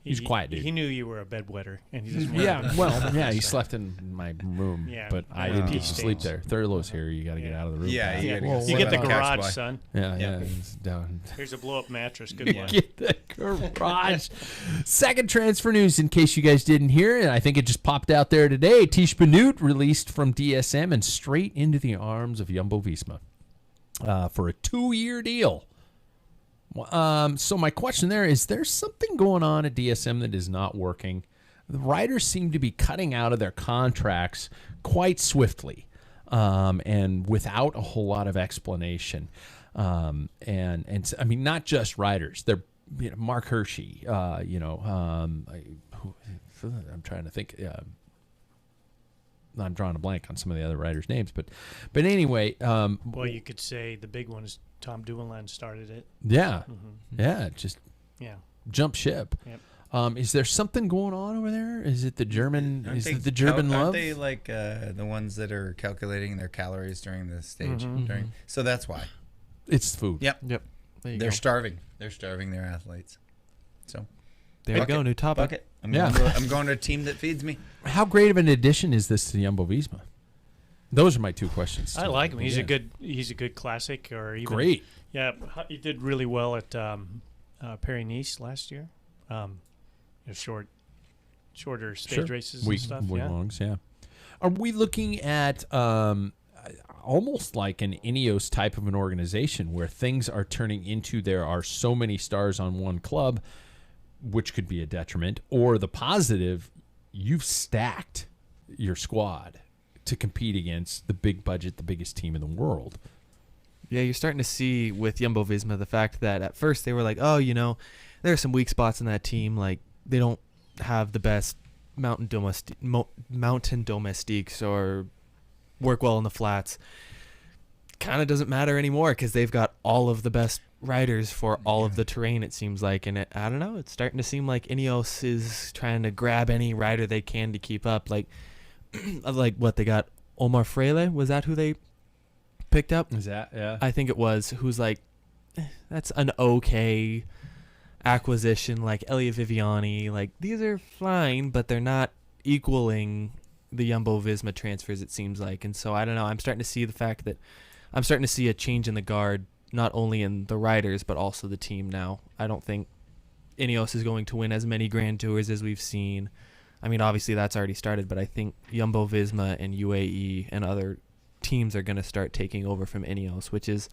A: He's a quiet dude.
B: He knew you were a bedwetter, and he just wanted
A: yeah,
B: to-
A: well, yeah, he slept in my room,
B: Yeah,
A: but I
B: yeah.
A: didn't
B: Pee
A: get to sleep
B: stains.
A: there. Thurlow's here. You got to get
B: Yeah.
A: out of the room.
C: Yeah,
A: Pat.
C: you
B: Yeah.
C: gotta
A: Whoa,
C: go
B: You
C: sit
B: get
C: on
B: the
C: the couch
B: garage,
C: by.
B: son.
A: Yeah,
C: Yeah.
A: it's down.
B: Here's a blow-up mattress. Good one.
A: Get the garage. Second transfer news, in case you guys didn't hear it, I think it just popped out there today. Tish Benut released from DSM and straight into the arms of Jumbo-Visma for a 2-year deal. So my question there is there something going on at DSM that is not working? The riders seem to be cutting out of their contracts quite swiftly and without a whole lot of explanation. And I mean, not just riders. They're Mark Hershey. I'm trying to think. I'm drawing a blank on some of the other riders' names, but anyway.
B: Well, you could say the big one is Tom Dumoulin started it.
A: Yeah,
B: Mm-hmm.
A: yeah, just
B: Yeah.
A: jump ship.
B: Yep.
A: Is there something going on over there? Is it the German?
C: Aren't
A: Is
C: they
A: it the German love?
C: Aren't they like the ones that are calculating their calories during the stage?
B: Mhm.
C: So that's why.
A: It's food.
C: Yep.
D: Yep. There you
C: They're
D: go.
C: starving. They're starving their athletes. So
D: There you go. New topic.
C: bucket. I'm going to a team that feeds me.
A: How great of an addition is this to Jumbo-Visma? Those are my two questions.
B: I
A: to
B: like him. He's a
A: begin.
B: good classic, or even
A: Great.
B: Yeah, he did really well at Paris-Nice last year. Shorter stage races and stuff.
A: Week
B: Yeah.
A: longs, yeah. Are we looking at almost like an Ineos type of an organization where things are turning into there are so many stars on one club, which could be a detriment, or the positive, you've stacked your squad to compete against the big budget, the biggest team in the world.
D: Yeah, you're starting to see with Jumbo-Visma the fact that at first they were like, oh, there are some weak spots in that team. Like, they don't have the best mountain domestiques or work well in the flats. Kind of doesn't matter anymore because they've got all of the best riders for all of the terrain, it seems like. And I don't know, it's starting to seem like Ineos is trying to grab any rider they can to keep up. Like what they got, Omar Freile, was that who they picked up?
A: Is that, yeah?
D: I think it was, who's like, that's an okay acquisition. Like Elia Viviani, like these are fine, but they're not equaling the Jumbo-Visma transfers, it seems like. And so I don't know, I'm starting to see the fact that I'm starting to see a change in the guard, not only in the riders but also the team now. I don't think Ineos is going to win as many Grand Tours as we've seen. I mean, obviously that's already started, but I think Jumbo-Visma and UAE and other teams are going to start taking over from Ineos, which is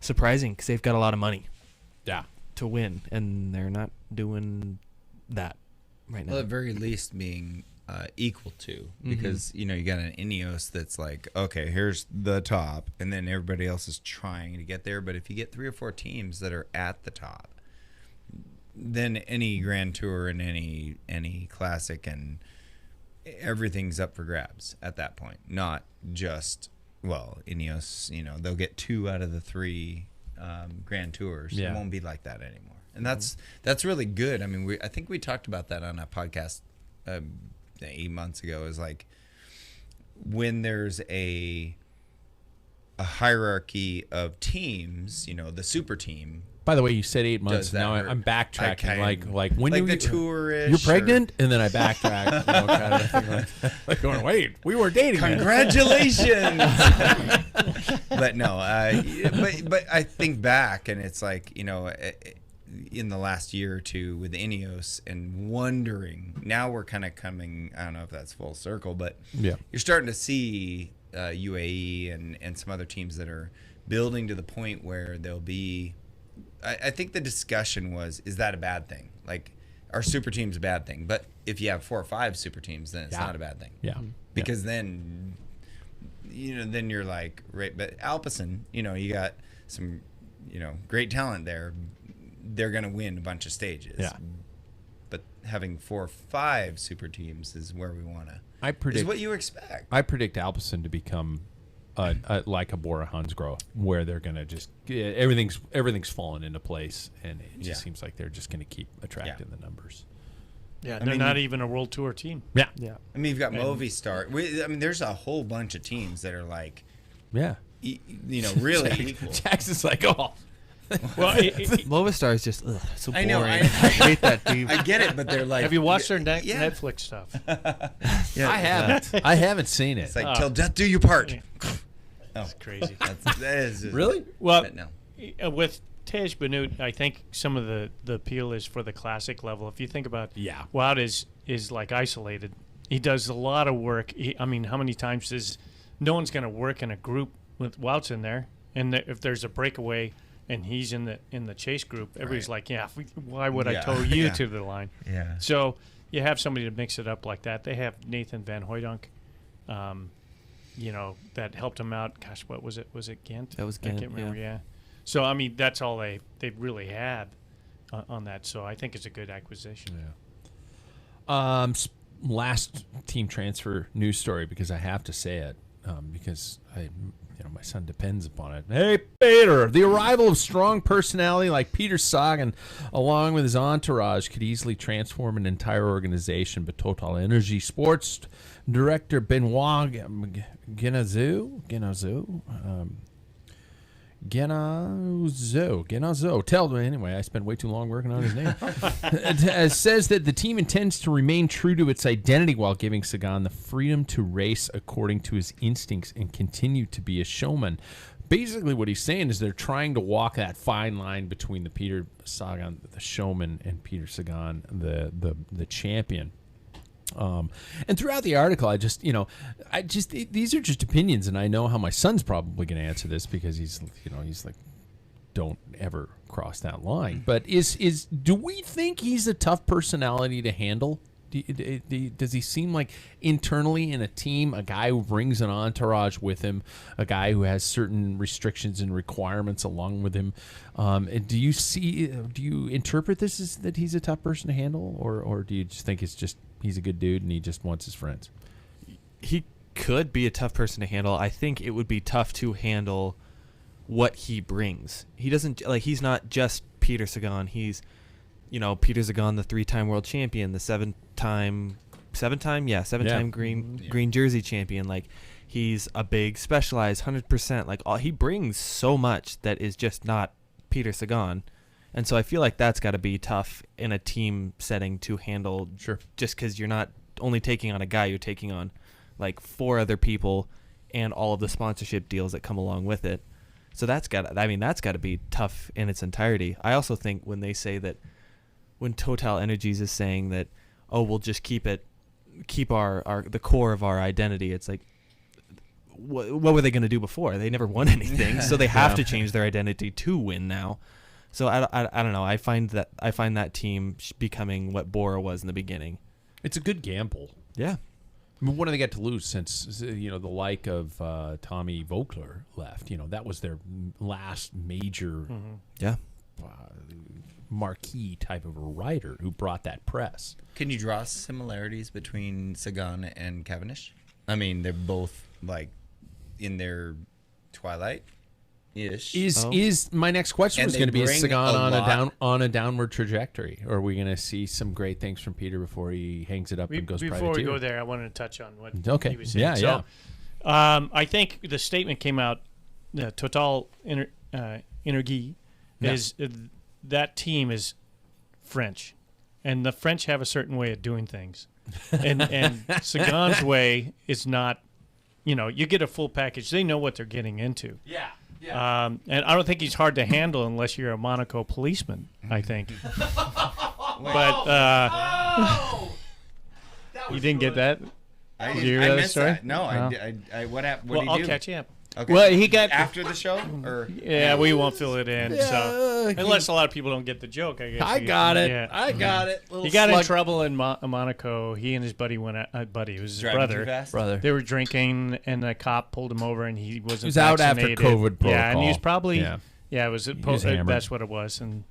D: surprising because they've got a lot of money to win, and they're not doing that right now.
C: Well, at very least being equal to, because you got an Ineos that's like, okay, here's the top, and then everybody else is trying to get there. But if you get 3 or 4 teams that are at the top, then any Grand Tour and any Classic and everything's up for grabs at that point. Not just, well, Ineos, they'll get 2 out of the 3 Grand Tours.
A: Yeah.
C: It won't be like that anymore, and that's really good. I mean, I think we talked about that on a podcast 8 months ago. Is like when there's a a hierarchy of teams, the super team.
A: By the way, you said 8 months.
C: Does that
A: Now
C: hurt?
A: I'm backtracking. Like when
C: like
A: you
C: the tour-ish.
A: You're pregnant, and then I backtrack. Kind of thing, like going, wait, we were dating.
C: Congratulations. But no, but I think back, and it's like in the last year or two with Ineos, and wondering. Now we're kind of coming. I don't know if that's full circle, but
A: yeah,
C: you're starting to see UAE and some other teams that are building to the point where they'll be. I think the discussion was, is that a bad thing? Like, are super teams a bad thing? But if you have 4 or 5 super teams, then it's not a bad thing.
A: Yeah.
C: Because then, then you're like, right. But Alpecin, you got some, great talent there. They're going to win a bunch of stages.
A: Yeah.
C: But having 4 or 5 super teams is where we want to. Is what you expect.
A: I predict Alpecin to become like a Bora Hansgrohe, where they're going to just everything's fallen into place, and it just seems like they're just going to keep attracting the numbers.
B: Yeah, they're not even a World Tour team.
A: Yeah.
B: Yeah.
C: I mean, you've got Movistar. There's a whole bunch of teams that are like, really equal.
A: Jackson's like, oh.
B: Well,
D: Movistar is just so boring.
C: I know. I
D: hate that team.
C: I get it, but they're like.
B: have you watched their Netflix stuff?
A: I haven't. I haven't seen it.
C: It's like, till death do you part.
B: That's crazy.
C: That is just,
A: Really?
B: Well,
C: but no.
B: With Tej Benoot, I think some of the appeal is for the classic level. If you think about Wout is like isolated. He does a lot of work. How many times is no one's going to work in a group with Wout's in there, and if there's a breakaway and he's in the chase group, everybody's like, why would I tow you to the line?
C: Yeah.
B: So you have somebody to mix it up like that. They have Nathan Van Hooydonk, that helped him out. Gosh, what was it? Was it Ghent?
D: That was
B: I
D: Ghent,
B: can't remember, yeah. So, that's all they really had on that. So I think it's a good acquisition.
A: Yeah. Last team transfer news story, because I have to say it, because my son depends upon it. Hey, Peter, the arrival of strong personality like Peter Sagan, along with his entourage, could easily transform an entire organization. But Total Energy Sports Director Benoit Guénazeau. Anyway, I spent way too long working on his name. Says that the team intends to remain true to its identity while giving Sagan the freedom to race according to his instincts and continue to be a showman. Basically, what he's saying is they're trying to walk that fine line between the Peter Sagan, the showman, and Peter Sagan, the champion. And throughout the article, these are just opinions, and I know how my son's probably going to answer this, because he's like, don't ever cross that line. But do we think he's a tough personality to handle? Does he seem like internally in a team, a guy who brings an entourage with him, a guy who has certain restrictions and requirements along with him? Do you interpret this as that he's a tough person to handle, or do you just think it's just he's a good dude and he just wants his friends?
D: He could be a tough person to handle. I think it would be tough to handle what he brings. He doesn't he's not just Peter Sagan. He's Peter Sagan, the 3-time world champion, the 7-time green jersey champion. Like, he's a big specialized 100%. Like, he brings so much that is just not Peter Sagan. And so I feel like that's got to be tough in a team setting to handle.
A: Sure. Just
D: because you're not only taking on a guy, you're taking on like 4 other people and all of the sponsorship deals that come along with it. So that's got to be tough in its entirety. I also think when they say that, when Total Energies is saying that, we'll just keep our the core of our identity, it's like, what were they going to do before? They never won anything, so they have to change their identity to win now. So I don't know. I find that team becoming what Bora was in the beginning.
A: It's a good gamble.
D: Yeah.
A: I mean, what do they got to lose since the like of Tommy Vogler left? That was their last major marquee type of a rider who brought that press.
C: Can you draw similarities between Sagan and Cavendish? I mean, they're both like in their twilight.
A: Is my next question was going to be, is Sagan on a downward trajectory, or are we going to see some great things from Peter before he hangs it up and goes privateer?
B: Before we go there, I wanted to touch on what
A: he was saying.
B: I think the statement came out Total Energie is that team is French, and the French have a certain way of doing things, and Sagan's way is not. You get a full package. They know what they're getting into.
A: Yeah.
B: And I don't think he's hard to handle unless you're a Monaco policeman, I think. But you didn't get that?
C: I
B: Did you hear that
C: missed
B: story?
C: that. No,
B: No.
C: I what happened?
B: Well,
C: What did
B: I'll
C: he do?
B: catch you up.
C: Okay.
B: Well, he got
C: after the show, or
B: Yeah, we won't fill it in. So
A: Yeah,
B: unless a lot of people don't get the joke, I guess.
A: I got it.
B: Yeah.
A: I got it.
B: He got in trouble in Monaco. He and his buddy went out. It was his
C: driving too fast.
A: brother.
B: They were drinking, and the cop pulled him over, and he wasn't.
A: He was out after
B: vaccinated.
A: COVID protocol.
B: Yeah, and he was probably.
A: Yeah.
B: Yeah, it was.
A: was hammered.
B: That's what it was, and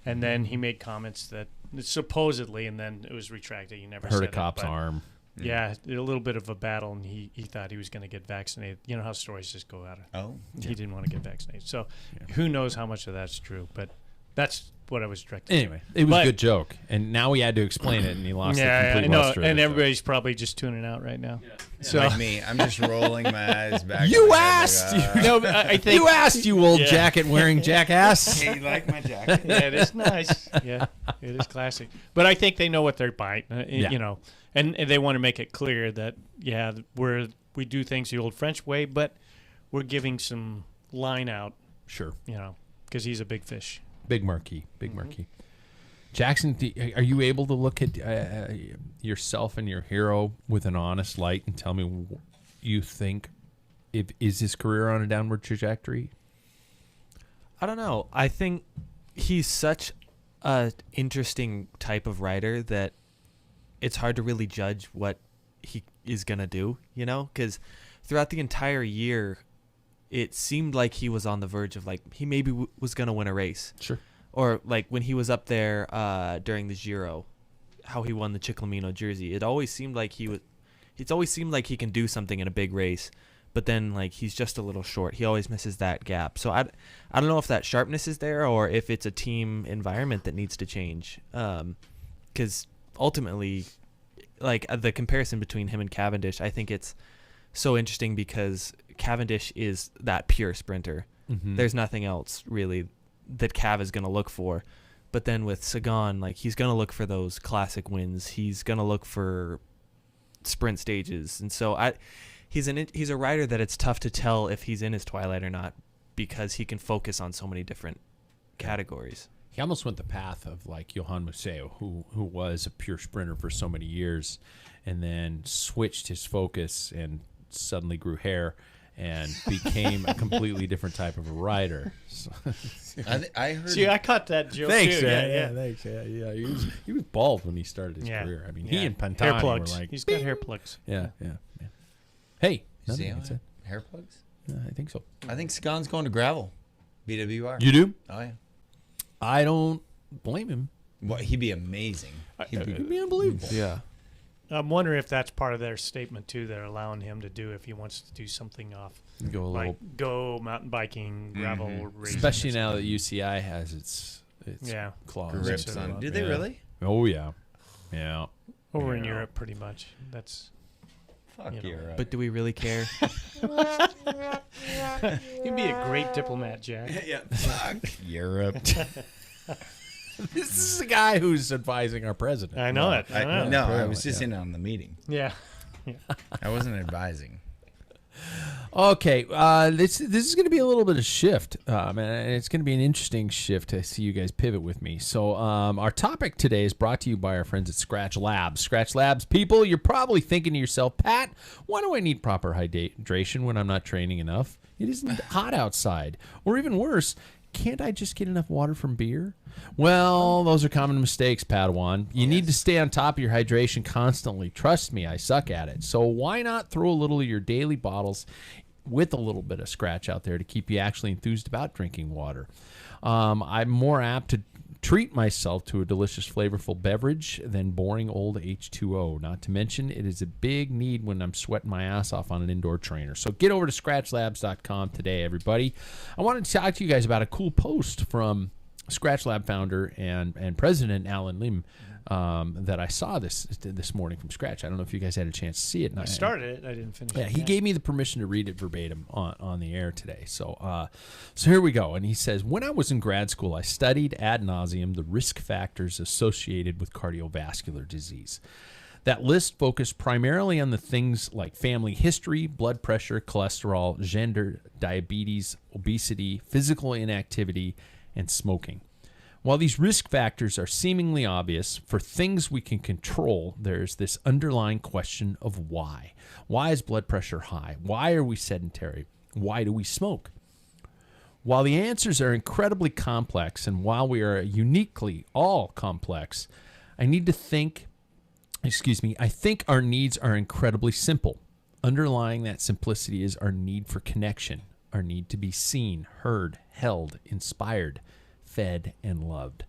B: then he made comments that supposedly, and then it was retracted. He never
A: Hurt
B: said
A: a cop's
B: it, but
A: arm.
B: Yeah, a little bit of a battle, and he thought he was going to get vaccinated. You know how stories just go out.
C: Oh,
B: He didn't want to get vaccinated. So who knows how much of that's true, but that's what I was directed to.
A: Anyway, it was
B: But-
A: a good joke, and now he had to explain it, and he lost the
B: Yeah,
A: complete
B: I know,
A: luster of
B: and
A: it, so.
B: everybody's probably just tuning out right now. So
C: like me, I'm just rolling my eyes back.
A: You
C: in my head
A: asked!
C: like,
B: no, but I think
A: You asked, you old
B: Yeah.
A: jacket-wearing jackass.
C: Hey, you like my jacket?
B: yeah, it is nice. Yeah, it is classic. But I think they know what they're buying.
A: Yeah.
B: And they want to make it clear that we do things the old French way, but we're giving some line out.
A: Sure.
B: Because he's a big fish.
A: Big murky. Jackson, are you able to look at yourself and your hero with an honest light and tell me what you think? Is his career on a downward trajectory?
D: I don't know. I think he's such a interesting type of writer that it's hard to really judge what he is going to do, because throughout the entire year, it seemed like he was on the verge of, he maybe was going to win a race.
A: Sure.
D: Or, when he was up there during the Giro, how he won the Ciclamino jersey. It always seemed like it's always seemed like he can do something in a big race, but then, he's just a little short. He always misses that gap. So I don't know if that sharpness is there or if it's a team environment that needs to change. Because ultimately, the comparison between him and Cavendish, I think it's so interesting because Cavendish is that pure sprinter.
A: Mm-hmm.
D: There's nothing else really that Cav is going to look for. But then with Sagan, he's going to look for those classic wins. He's going to look for sprint stages. And so he's a rider that it's tough to tell if he's in his twilight or not because he can focus on so many different categories.
A: He almost went the path of Johan Museo, who was a pure sprinter for so many years, and then switched his focus and suddenly grew hair and became a completely different type of a rider. So,
C: I heard.
B: See, I caught that joke
A: thanks,
B: too.
A: yeah, thanks, yeah. He was bald when he started his
B: Yeah.
A: career. I mean,
B: Yeah.
A: he and
B: Hair
A: Pantani
B: plugs.
A: were
B: He's got hair plugs.
A: yeah. Hey,
C: See
A: nothing,
C: how
A: that's it.
C: hair plugs?
A: I think so.
C: I think Sagan's going to gravel. BWR.
A: You do?
C: Oh yeah.
A: I don't blame him.
C: Well, he'd be amazing.
A: It'd be unbelievable.
D: Yeah.
B: I'm wondering if that's part of their statement too. They're allowing him to do if he wants to do something off,
A: Go a little,
B: go mountain biking, gravel racing,
A: especially
B: or
A: now that
B: something.
A: UCI has its
B: Yeah.
A: claws.
C: Grips
B: Mix it
C: on.
B: up,
C: Did they
A: yeah.
C: really?
A: Oh yeah.
B: Over in
A: Yeah.
B: Europe, pretty much. That's
C: Fuck
B: You know.
C: Europe.
D: But do we really care?
B: you'd be a great diplomat, Jack.
C: yeah. Fuck Europe.
A: This is the guy who's advising our president.
B: I know it. I know.
C: No, I
A: Apparently,
C: was just
A: yeah.
C: in on the meeting.
B: Yeah.
C: I wasn't advising.
A: Okay, this is going to be a little bit of shift, and it's going to be an interesting shift to see you guys pivot with me. So our topic today is brought to you by our friends at Scratch Labs. Scratch Labs, people, you're probably thinking to yourself, Pat, why do I need proper hydration when I'm not training enough? It isn't hot outside. Or even worse, can't I just get enough water from beer? Well, those are common mistakes, Padawan. You need to stay on top of your hydration constantly. Trust me, I suck at it. So why not throw a little of your daily bottles with a little bit of Scratch out there to keep you actually enthused about drinking water? I'm more apt to treat myself to a delicious, flavorful beverage than boring old H2O. Not to mention, it is a big need when I'm sweating my ass off on an indoor trainer. So get over to scratchlabs.com today, everybody. I wanted to talk to you guys about a cool post from Scratch Lab founder and president Alan Lim that I saw this morning from Scratch. I don't know if you guys had a chance to see it.
B: I started it. I didn't finish it.
A: Yeah, he gave me the permission to read it verbatim on the air today. So here we go. And he says, when I was in grad school, I studied ad nauseum the risk factors associated with cardiovascular disease. That list focused primarily on the things like family history, blood pressure, cholesterol, gender, diabetes, obesity, physical inactivity, and smoking. While these risk factors are seemingly obvious, for things we can control, there's this underlying question of why. Why is blood pressure high? Why are we sedentary? Why do we smoke? While the answers are incredibly complex, and while we are uniquely all complex, I think our needs are incredibly simple. Underlying that simplicity is our need for connection, our need to be seen, heard, held, inspired, fed, and loved.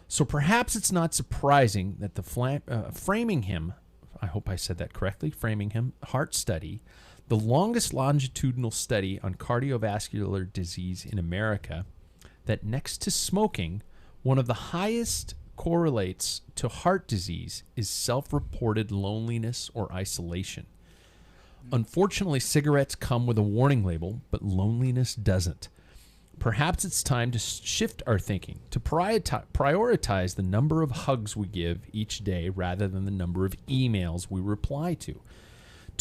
A: So perhaps it's not surprising that the Framingham, I hope I said that correctly, Framingham Heart Study, the longest longitudinal study on cardiovascular disease in America, that next to smoking, one of the highest correlates to heart disease is self-reported loneliness or isolation. Unfortunately, cigarettes come with a warning label, but loneliness doesn't. Perhaps it's time to shift our thinking, to prioritize the number of hugs we give each day rather than the number of emails we reply to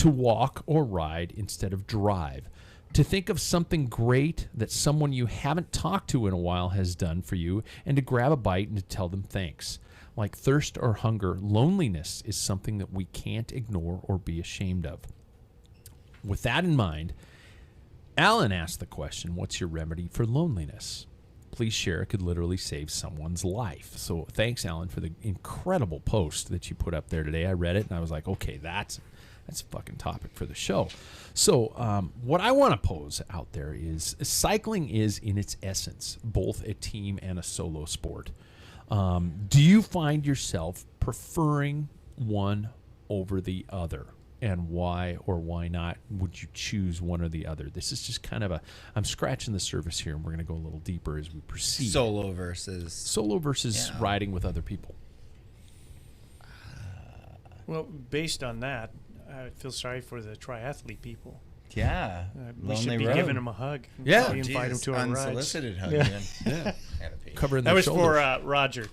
A: walk or ride instead of drive, to think of something great that someone you haven't talked to in a while has done for you, and to grab a bite and to tell them thanks. Like thirst or hunger, loneliness is something that we can't ignore or be ashamed of. With that in mind, Alan asked the question, what's your remedy for loneliness? Please share. It could literally save someone's life. So thanks, Alan, for the incredible post that you put up there today. I read it, and I was like, okay, that's a fucking topic for the show. So what I want to pose out there is cycling is, in its essence, both a team and a solo sport. Do you find yourself preferring one over the other? And why or why not would you choose one or the other? This is just kind of I'm scratching the surface here, and we're going to go a little deeper as we proceed.
C: Solo versus
A: riding with other people.
B: Well, based on that, I feel sorry for the triathlete people.
C: Yeah.
B: We should be giving them a hug.
A: Yeah.
B: Invite them to our rides.
C: Unsolicited hug.
B: Yeah.
C: Yeah.
A: Covering
B: That
A: their
B: was
A: shoulders.
B: for Roger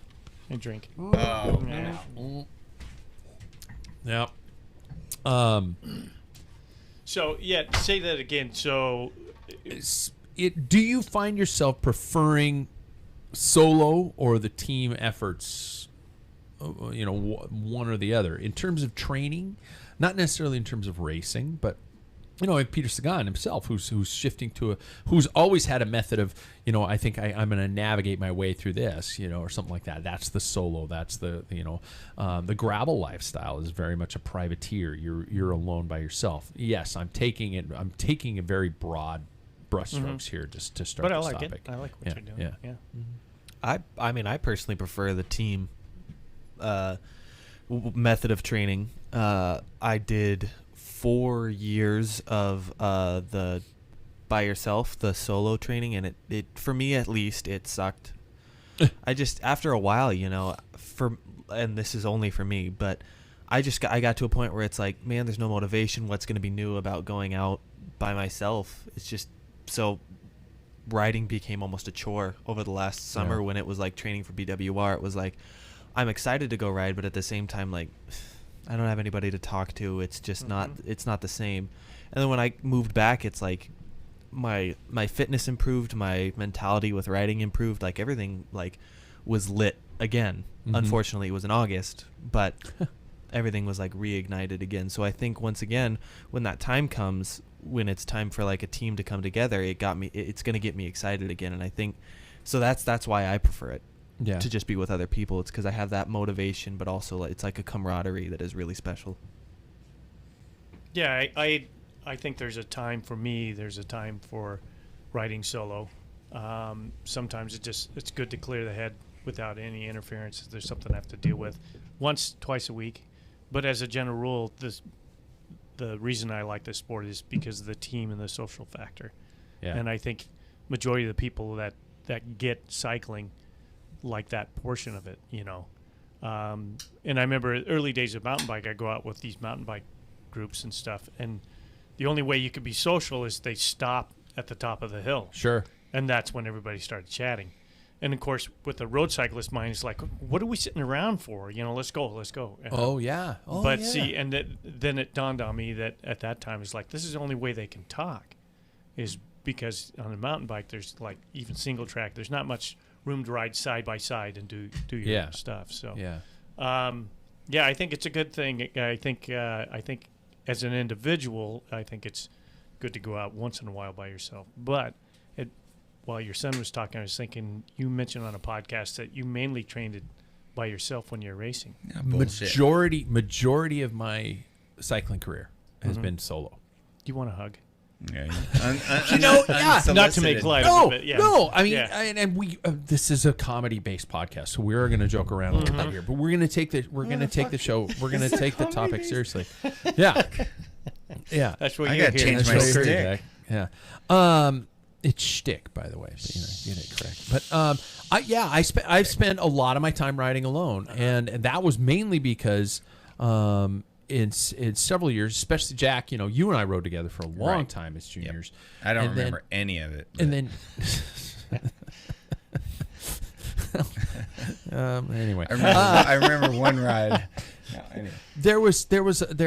B: and drink.
C: Oh,
B: Yeah.
A: Yeah.
B: So, yeah, say that again. So,
A: Do you find yourself preferring solo or the team efforts, one or the other in terms of training? Not necessarily in terms of racing, but like Peter Sagan himself, who's shifting who's always had a method of, I think I'm going to navigate my way through this, or something like that. That's the solo. That's the gravel lifestyle is very much a privateer. You're alone by yourself. Yes, I'm taking a very broad brushstrokes here just to start.
B: But I
A: this
B: like
A: topic.
B: it. I like what you're doing. Yeah.
D: I mean, I personally prefer the team method of training. I did 4 years of the by yourself, the solo training, and it for me at least, it sucked. I just, after a while, and this is only for me, but I got to a point where it's like, man, there's no motivation. What's going to be new about going out by myself? It's just, so riding became almost a chore over the last summer. When it was like training for BWR. It was like, I'm excited to go ride, but at the same time, like, I don't have anybody to talk to. It's just it's not the same. And then when I moved back, it's like my fitness improved, my mentality with riding improved, like everything like was lit again. Unfortunately, it was in August, but everything was like reignited again. So I think once again, when that time comes, when it's time for like a team to come together, it's going to get me excited again. And I think so that's why I prefer it.
A: Yeah.
D: To just be with other people. It's because I have that motivation, but also it's like a camaraderie that is really special.
B: Yeah, I think there's a time for me. There's a time for riding solo. Sometimes it's good to clear the head without any interference. If there's something I have to deal with twice a week. But as a general rule, the reason I like this sport is because of the team and the social factor.
A: Yeah.
B: And I think majority of the people that get cycling like that portion of it, you know. And I remember early days of mountain bike, I go out with these mountain bike groups and stuff, and the only way you could be social is they stop at the top of the hill.
A: Sure.
B: And that's when everybody started chatting. And of course, with the road cyclist mind, it's like, what are we sitting around for? You know, let's go. And,
A: Oh yeah. Oh,
B: but
A: yeah.
B: see, and then it dawned on me that at that time it's like, this is the only way they can talk, is because on a mountain bike there's like even single track. There's not much room to ride side by side and do your own stuff. So
A: Yeah.
B: I think it's a good thing. I think as an individual, I think it's good to go out once in a while by yourself. But while your son was talking, I was thinking, you mentioned on a podcast that you mainly trained it by yourself when you're racing.
C: Yeah, bullshit.
A: Majority of my cycling career has been solo.
B: Do you want a hug?
C: Yeah.
B: Not to make light
A: No,
B: of it, but yeah.
A: no. I mean,
B: Yeah.
A: and we this is a comedy-based podcast, so we are going to joke around a little bit here, but we're going to take the show, we're going to take the topic seriously. Yeah, yeah.
B: That's what
C: I
B: you
C: gotta
B: hear.
C: change
A: That's
C: my
A: what I heard,
C: stick.
A: Jack. Yeah. It's shtick, by the way. But, get it correct. But I've spent a lot of my time riding alone, and that was mainly because in several years, especially Jack, you and I rode together for a long time as juniors.
C: I don't
A: And then-
C: remember any of it.
A: And then, anyway,
C: I remember one ride. No, anyway.
A: there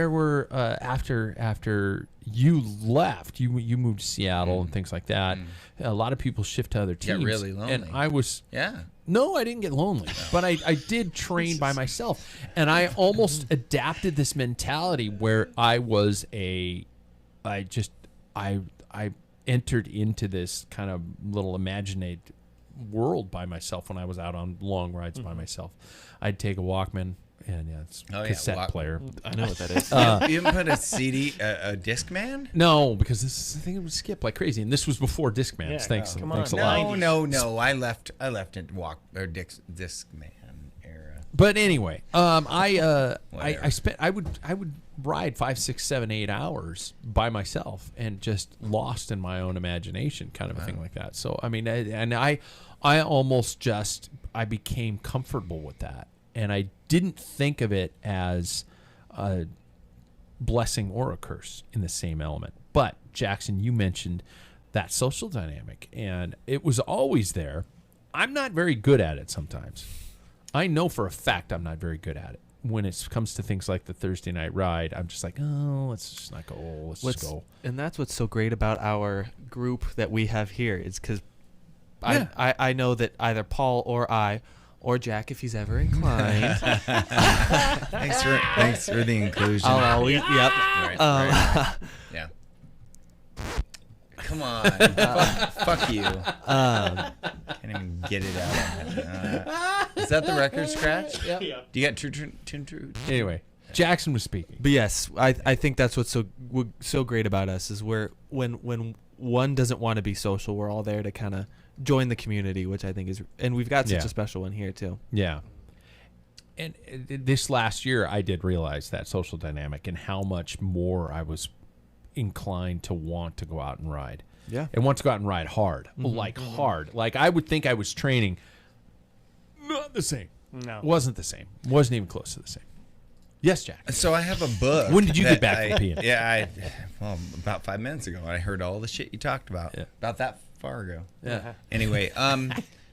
A: were after you left, you moved to Seattle and things like that. A lot of people shift to other
C: Get
A: teams.
C: really lonely.
A: And I was
C: Yeah.
A: no, I didn't get lonely, but I did train by myself, and I almost adapted this mentality where I entered into this kind of little imaginate world by myself when I was out on long rides by myself. I'd take a Walkman and it's cassette
C: Walkman.
A: player.
D: I know what that is.
C: You didn't put a CD, a Discman?
A: No, because I think it would skip like crazy, and this was before Discmans.
B: Yeah,
A: thanks,
B: come
A: thanks a
B: on.
A: lot.
C: No. I left it Discman era.
A: But anyway, I
C: Whatever.
A: I would ride 5, 6, 7, 8 hours by myself and just lost in my own imagination, kind of a thing like that. So I mean, I almost just I became comfortable with that, and I didn't think of it as a blessing or a curse in the same element. But Jackson, you mentioned that social dynamic, and it was always there. I'm not very good at it sometimes. I know for a fact I'm not very good at it. When it comes to things like the Thursday night ride, I'm just like, oh, let's just not go. Let's just go.
D: And that's what's so great about our group that we have here is because
A: Yeah.
D: I know that either Paul or I or Jack, if he's ever inclined,
C: Thanks for the inclusion.
D: I'll always, yep.
C: Right. Yeah. Come on. Fuck you. Can't even get it out. Is that the record scratch?
A: Yep.
B: Yeah.
C: Do you got true?
A: Anyway, Jackson was speaking.
D: But yes, I think that's what's so great about us is when one doesn't want to be social, we're all there to kind of join the community, which I think is, and we've got such a special one here too.
A: Yeah. And this last year, I did realize that social dynamic and how much more I was inclined to want to go out and ride.
D: Yeah.
A: And want to go out and ride hard. Hard. Like, I would think I was training. Not the same.
B: No.
A: Wasn't the same. Wasn't even close to the same. Yes, Jack.
C: So I have a book.
A: When did you get
C: that
A: back from peeing?
C: Yeah, about 5 minutes ago. I heard all the shit you talked about.
A: Yeah.
C: About that far ago.
A: Yeah.
C: Anyway,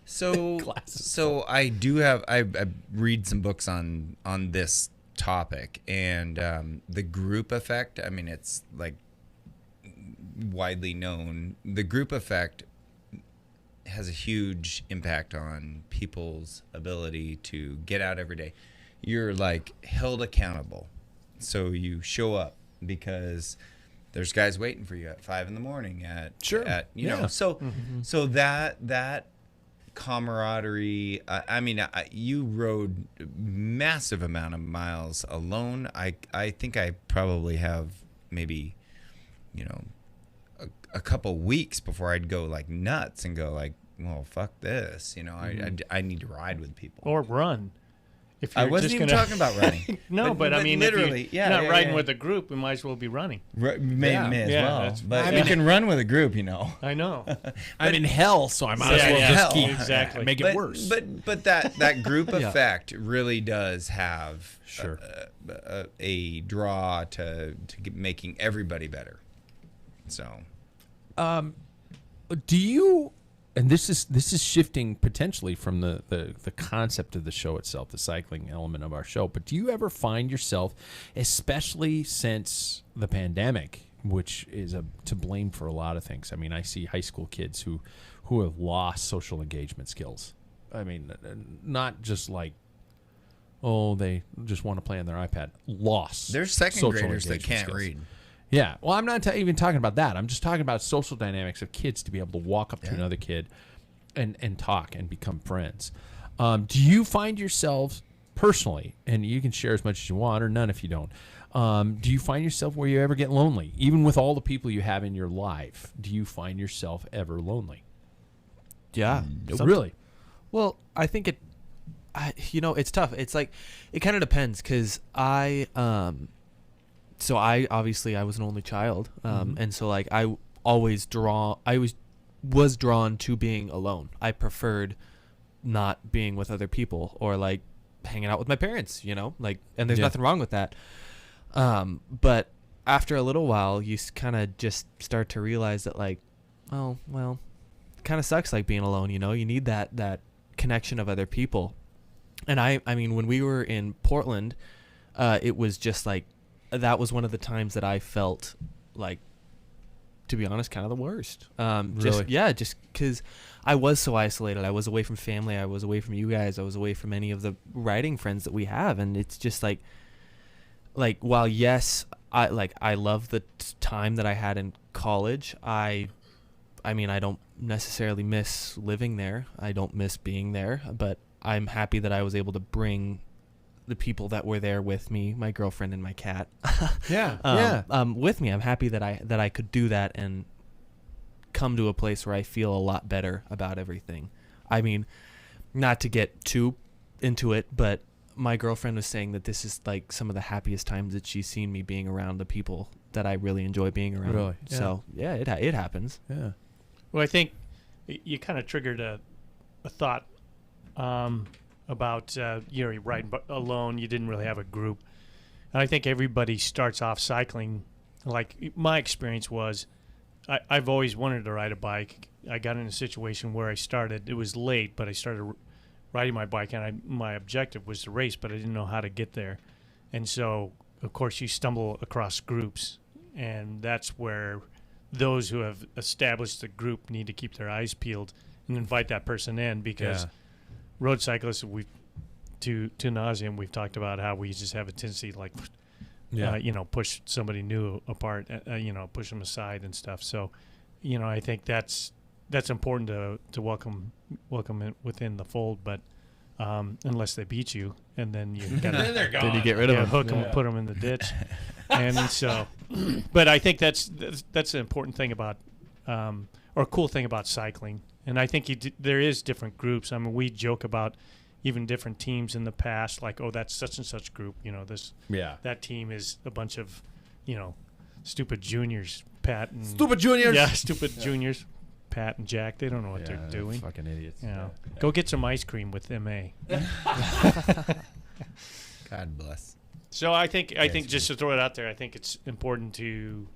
C: so I do have I read some books on this topic, and the group effect. I mean, it's like widely known. The group effect has a huge impact on people's ability to get out every day. You're like held accountable, so you show up because there's guys waiting for you at 5 a.m. at you know. So that camaraderie. I mean, you rode massive amount of miles alone. I think I probably have maybe, a couple weeks before I'd go like nuts and go like, well, fuck this. I need to ride with people.
B: Or run. If
C: I
B: you're
C: wasn't
B: just
C: even
B: gonna,
C: talking about running.
B: no, but I mean,
C: literally,
B: if you're not
C: yeah,
B: riding
C: yeah.
B: with a group, we might as well be running.
C: May as
B: Yeah,
C: well.
B: that's-
C: But
A: I
C: you
A: mean-
C: can run with a group, you know.
B: I know.
A: I'm in hell, so I might as
B: Yeah,
A: well
B: yeah.
A: just keep
B: Exactly.
A: make it worse.
C: But that group
D: Yeah.
C: effect really does have
A: Sure.
C: a draw to making everybody better. So
A: Do you? And this is shifting potentially from the concept of the show itself, the cycling element of our show. But do you ever find yourself, especially since the pandemic, which is to blame for a lot of things? I mean, I see high school kids who have lost social engagement skills. I mean, not just like, oh, they just want to play on their iPad. Lost.
C: there's second
A: social
C: graders that
A: engagement
C: can't
A: skills.
C: read.
A: Yeah. Well, I'm not even talking about that. I'm just talking about social dynamics of kids to be able to walk up to another kid and talk and become friends. Do you find yourselves personally, and you can share as much as you want or none if you don't, do you find yourself where you ever get lonely? Even with all the people you have in your life, do you find yourself ever lonely?
D: Yeah.
A: Really?
D: Well, I think it's tough. It's like, it kind of depends because so I was an only child. And so like I was drawn to being alone. I preferred not being with other people or like hanging out with my parents, like, and there's nothing wrong with that. But after a little while, you kind of just start to realize that like, oh, well, it kind of sucks like being alone, you need that connection of other people. And I mean, when we were in Portland, it was just like, that was one of the times that I felt like, to be honest, kind of the worst.
A: Really?
D: Just because I was so isolated. I was away from family. I was away from you guys. I was away from any of the writing friends that we have. And it's just like while yes, I love the time that I had in college. I mean, I don't necessarily miss living there. I don't miss being there, but I'm happy that I was able to bring the people that were there with me, my girlfriend and my cat, with me. I'm happy that I could do that and come to a place where I feel a lot better about everything. I mean, not to get too into it, but my girlfriend was saying that this is like some of the happiest times that she's seen me being around the people that I really enjoy being around.
A: Really? Yeah.
D: So yeah, it happens.
A: Yeah.
B: Well, I think you kind of triggered a thought about you're riding alone. You didn't really have a group. And I think everybody starts off cycling. Like my experience was, I've always wanted to ride a bike. I got in a situation where I started. It was late, but I started riding my bike, and my objective was to race, but I didn't know how to get there. And so, of course, you stumble across groups, and that's where those who have established the group need to keep their eyes peeled and invite that person in, because road cyclists, to nauseam, we've talked about how we just have a tendency to, like, push somebody new apart, push them aside and stuff. So, I think that's important to welcome in within the fold, but unless they beat you, and then you gotta
D: Then you get rid of them.
B: hook them, put them in the ditch. And so, but I think that's an important thing about, or a cool thing about cycling. And I think there is different groups. I mean, we joke about even different teams in the past, like, oh, that's such and such group. That team is a bunch of, stupid juniors, Pat and
A: Stupid juniors.
B: Yeah, stupid juniors, Pat and Jack. They don't know what they're doing.
A: Fucking idiots.
B: Go get some ice cream with MA.
C: God bless.
B: So I think just to throw it out there, I think it's important to,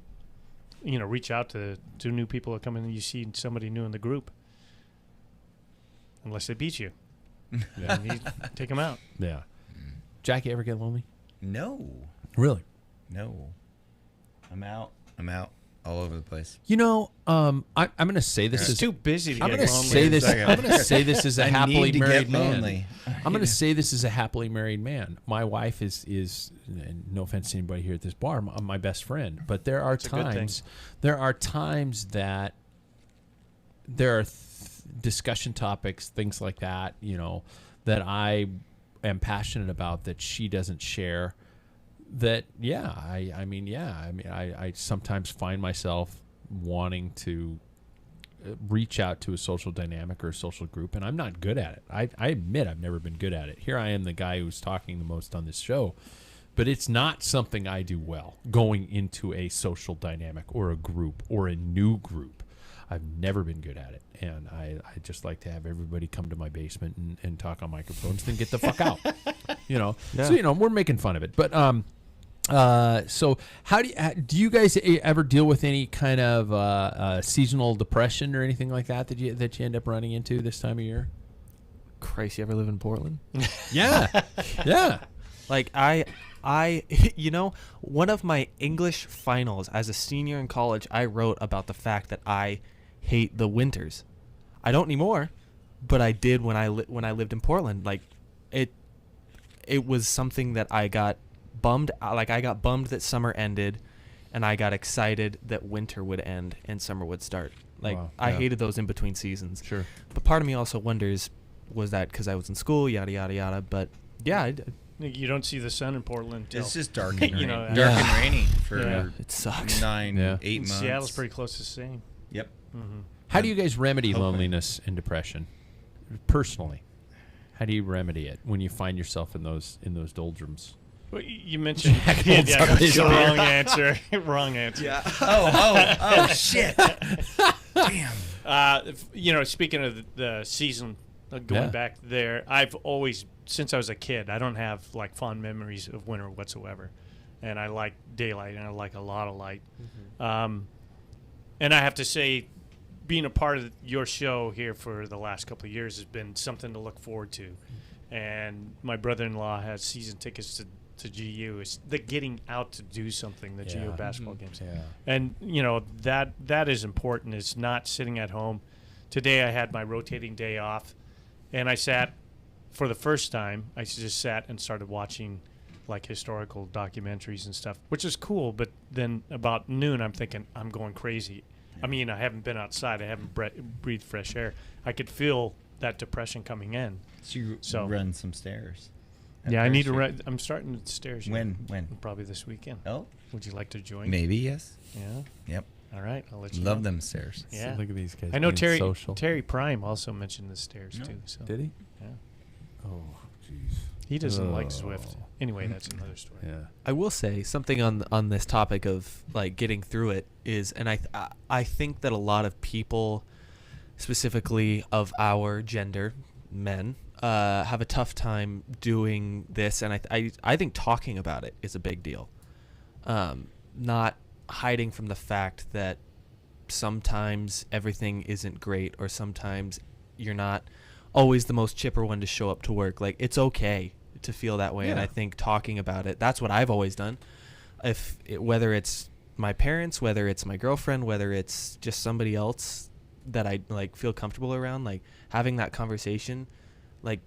B: reach out to new people that come in and you see somebody new in the group. Unless they beat you. Yeah. You take them out.
A: Yeah. Jackie, ever get lonely?
C: No.
A: Really?
C: No. I'm out all over the place.
A: I'm going to say this
B: It's
A: is
B: too busy to
A: I'm
B: get
A: going to
B: lonely.
A: say this.
C: Second.
A: I'm going to say this as a
C: I
A: happily
C: need to
A: married
C: get
A: man.
C: lonely.
A: I'm going to say this as a happily married man. My wife is and no offense to anybody here at this bar, my best friend. But there are times that there are discussion topics, things like that, that I am passionate about that she doesn't share. That I sometimes find myself wanting to reach out to a social dynamic or a social group, and I'm not good at it. I admit I've never been good at it. Here I am, the guy who's talking the most on this show, but it's not something I do well, going into a social dynamic or a group or a new group. I've never been good at it, and I just like to have everybody come to my basement and talk on microphones, then get the fuck out. So we're making fun of it, but so how do you guys ever deal with any kind of seasonal depression or anything like that you end up running into this time of year?
D: Christ, you ever live in Portland?
A: Yeah.
D: Like I one of my English finals as a senior in college, I wrote about the fact that I hate the winters. I don't anymore, but I did when I lived in Portland. Like it was something that I got bummed. Like I got bummed that summer ended, and I got excited that winter would end and summer would start. Like
A: Wow,
D: I
A: yeah.
D: hated those in between seasons.
A: Sure.
D: But part of me also wonders, was that because I was in school, yada yada yada. But yeah,
B: You don't see the sun in Portland.
C: It's just dark and
B: You
C: rainy.
B: know,
C: Dark and rainy for
B: Yeah.
D: it sucks.
C: 8 months.
B: Seattle's pretty close to the same.
C: Yep.
B: Mm-hmm.
A: How do you guys remedy
C: Hoping.
A: loneliness and depression personally? How do you remedy it when you find yourself in those doldrums?
B: Well, you mentioned
A: Jack holds up his beer.
B: wrong answer. Wrong answer.
D: Yeah.
C: Oh, shit. Damn.
B: Speaking of the season, going
A: Yeah.
B: back there, I've always, since I was a kid, I don't have like fond memories of winter whatsoever, and I like daylight, and I like a lot of light.
D: Mm-hmm.
B: And I have to say, being a part of your show here for the last couple of years has been something to look forward to. And my brother-in-law has season tickets to GU. It's the getting out to do something, the
A: Yeah.
B: GU basketball
D: Mhm.
B: games.
A: Yeah.
B: And, that is important. It's not sitting at home. Today I had my rotating day off, and I sat, for the first time, I just sat and started watching like historical documentaries and stuff, which is cool. But then about noon, I'm thinking, I'm going crazy. I mean, I haven't been outside. I haven't breathed fresh air. I could feel that depression coming in.
C: So you run some stairs. at
B: Yeah, I need to
C: first.
B: run. I'm starting the stairs. here.
C: When?
B: Probably this weekend.
C: Oh,
B: Would you like to join?
C: maybe, yes.
B: Yeah.
C: Yep.
B: All right. I'll let you
C: Love
B: know.
C: them stairs.
B: Yeah.
A: Look at these guys.
B: I know
A: being
B: Terry
A: social.
B: Terry Prime also mentioned the stairs
C: No.
B: too. So
A: Did he?
B: yeah.
A: Oh, jeez.
B: He doesn't like
A: Oh.
B: Swift. Anyway, that's another story.
A: Yeah.
D: I will say something on this topic of like getting through it is, and I think that a lot of people, specifically of our gender, men, have a tough time doing this, and I think talking about it is a big deal. Not hiding from the fact that sometimes everything isn't great, or sometimes you're not always the most chipper one to show up to work. Like, it's okay to feel that way, and
A: Yeah.
D: I think talking about it, that's what I've always done. Whether it's my parents, whether it's my girlfriend, whether it's just somebody else that I like feel comfortable around, like having that conversation, like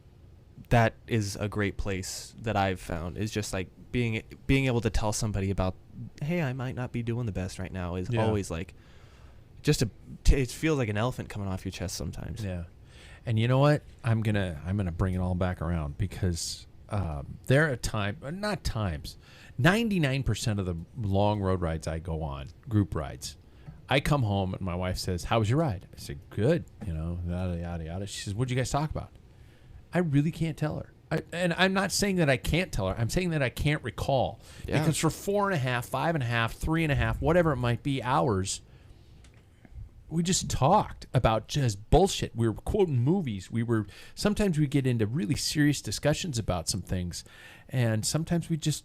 D: that is a great place that I've found, is just like being able to tell somebody about, hey, I might not be doing the best right now, is
A: Yeah.
D: always like it feels like an elephant coming off your chest sometimes.
A: Yeah. And you know what? I'm gonna bring it all back around, because there are 99% of the long road rides I go on, group rides, I come home and my wife says, "How was your ride?" I said, "Good." Yada yada yada. She says, "What'd you guys talk about?" I really can't tell her. And I'm not saying that I can't tell her. I'm saying that I can't recall.
D: Yeah.
A: Because for 4.5, 5.5, 3.5, whatever it might be, hours, we just talked about just bullshit. We were quoting movies. Sometimes we get into really serious discussions about some things, and sometimes we just,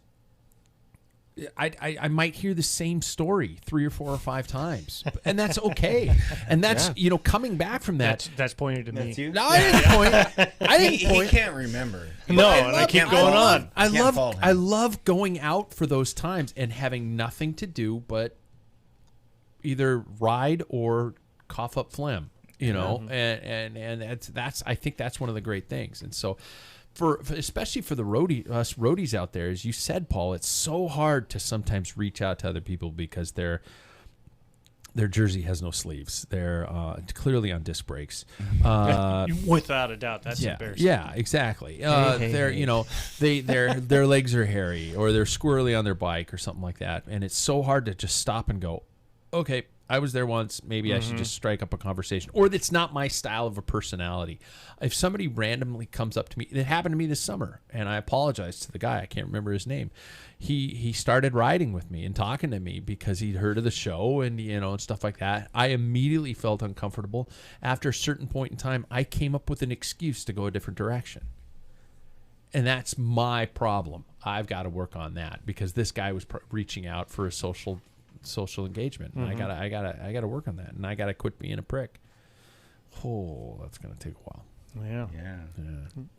A: I might hear the same story 3 or 4 or 5 times, and that's okay. And that's, coming back from that.
B: That's pointed to me.
C: That's you?
A: No, I didn't point. I didn't
C: He
A: point.
C: can't remember.
B: No, and I keep going on.
C: Can't fault him.
A: I love going out for those times and having nothing to do but either ride or cough up phlegm, and that's I think that's one of the great things. And so for especially for the us roadies out there, as you said, Paul, it's so hard to sometimes reach out to other people because their jersey has no sleeves. They're clearly on disc brakes.
B: Without a doubt, that's embarrassing.
A: Yeah, exactly.
D: Hey,
A: they're
D: hey.
A: their legs are hairy, or they're squirrely on their bike or something like that, and it's so hard to just stop and go, okay, I was there once. Maybe I should just strike up a conversation. Or that's not my style of a personality. If somebody randomly comes up to me, it happened to me this summer, and I apologize to the guy. I can't remember his name. He started riding with me and talking to me because he'd heard of the show and and stuff like that. I immediately felt uncomfortable. After a certain point in time, I came up with an excuse to go a different direction. And that's my problem. I've got to work on that because this guy was reaching out for a social engagement. And I gotta work on that. And I gotta quit being a prick. Oh, that's gonna take a while.
B: Yeah.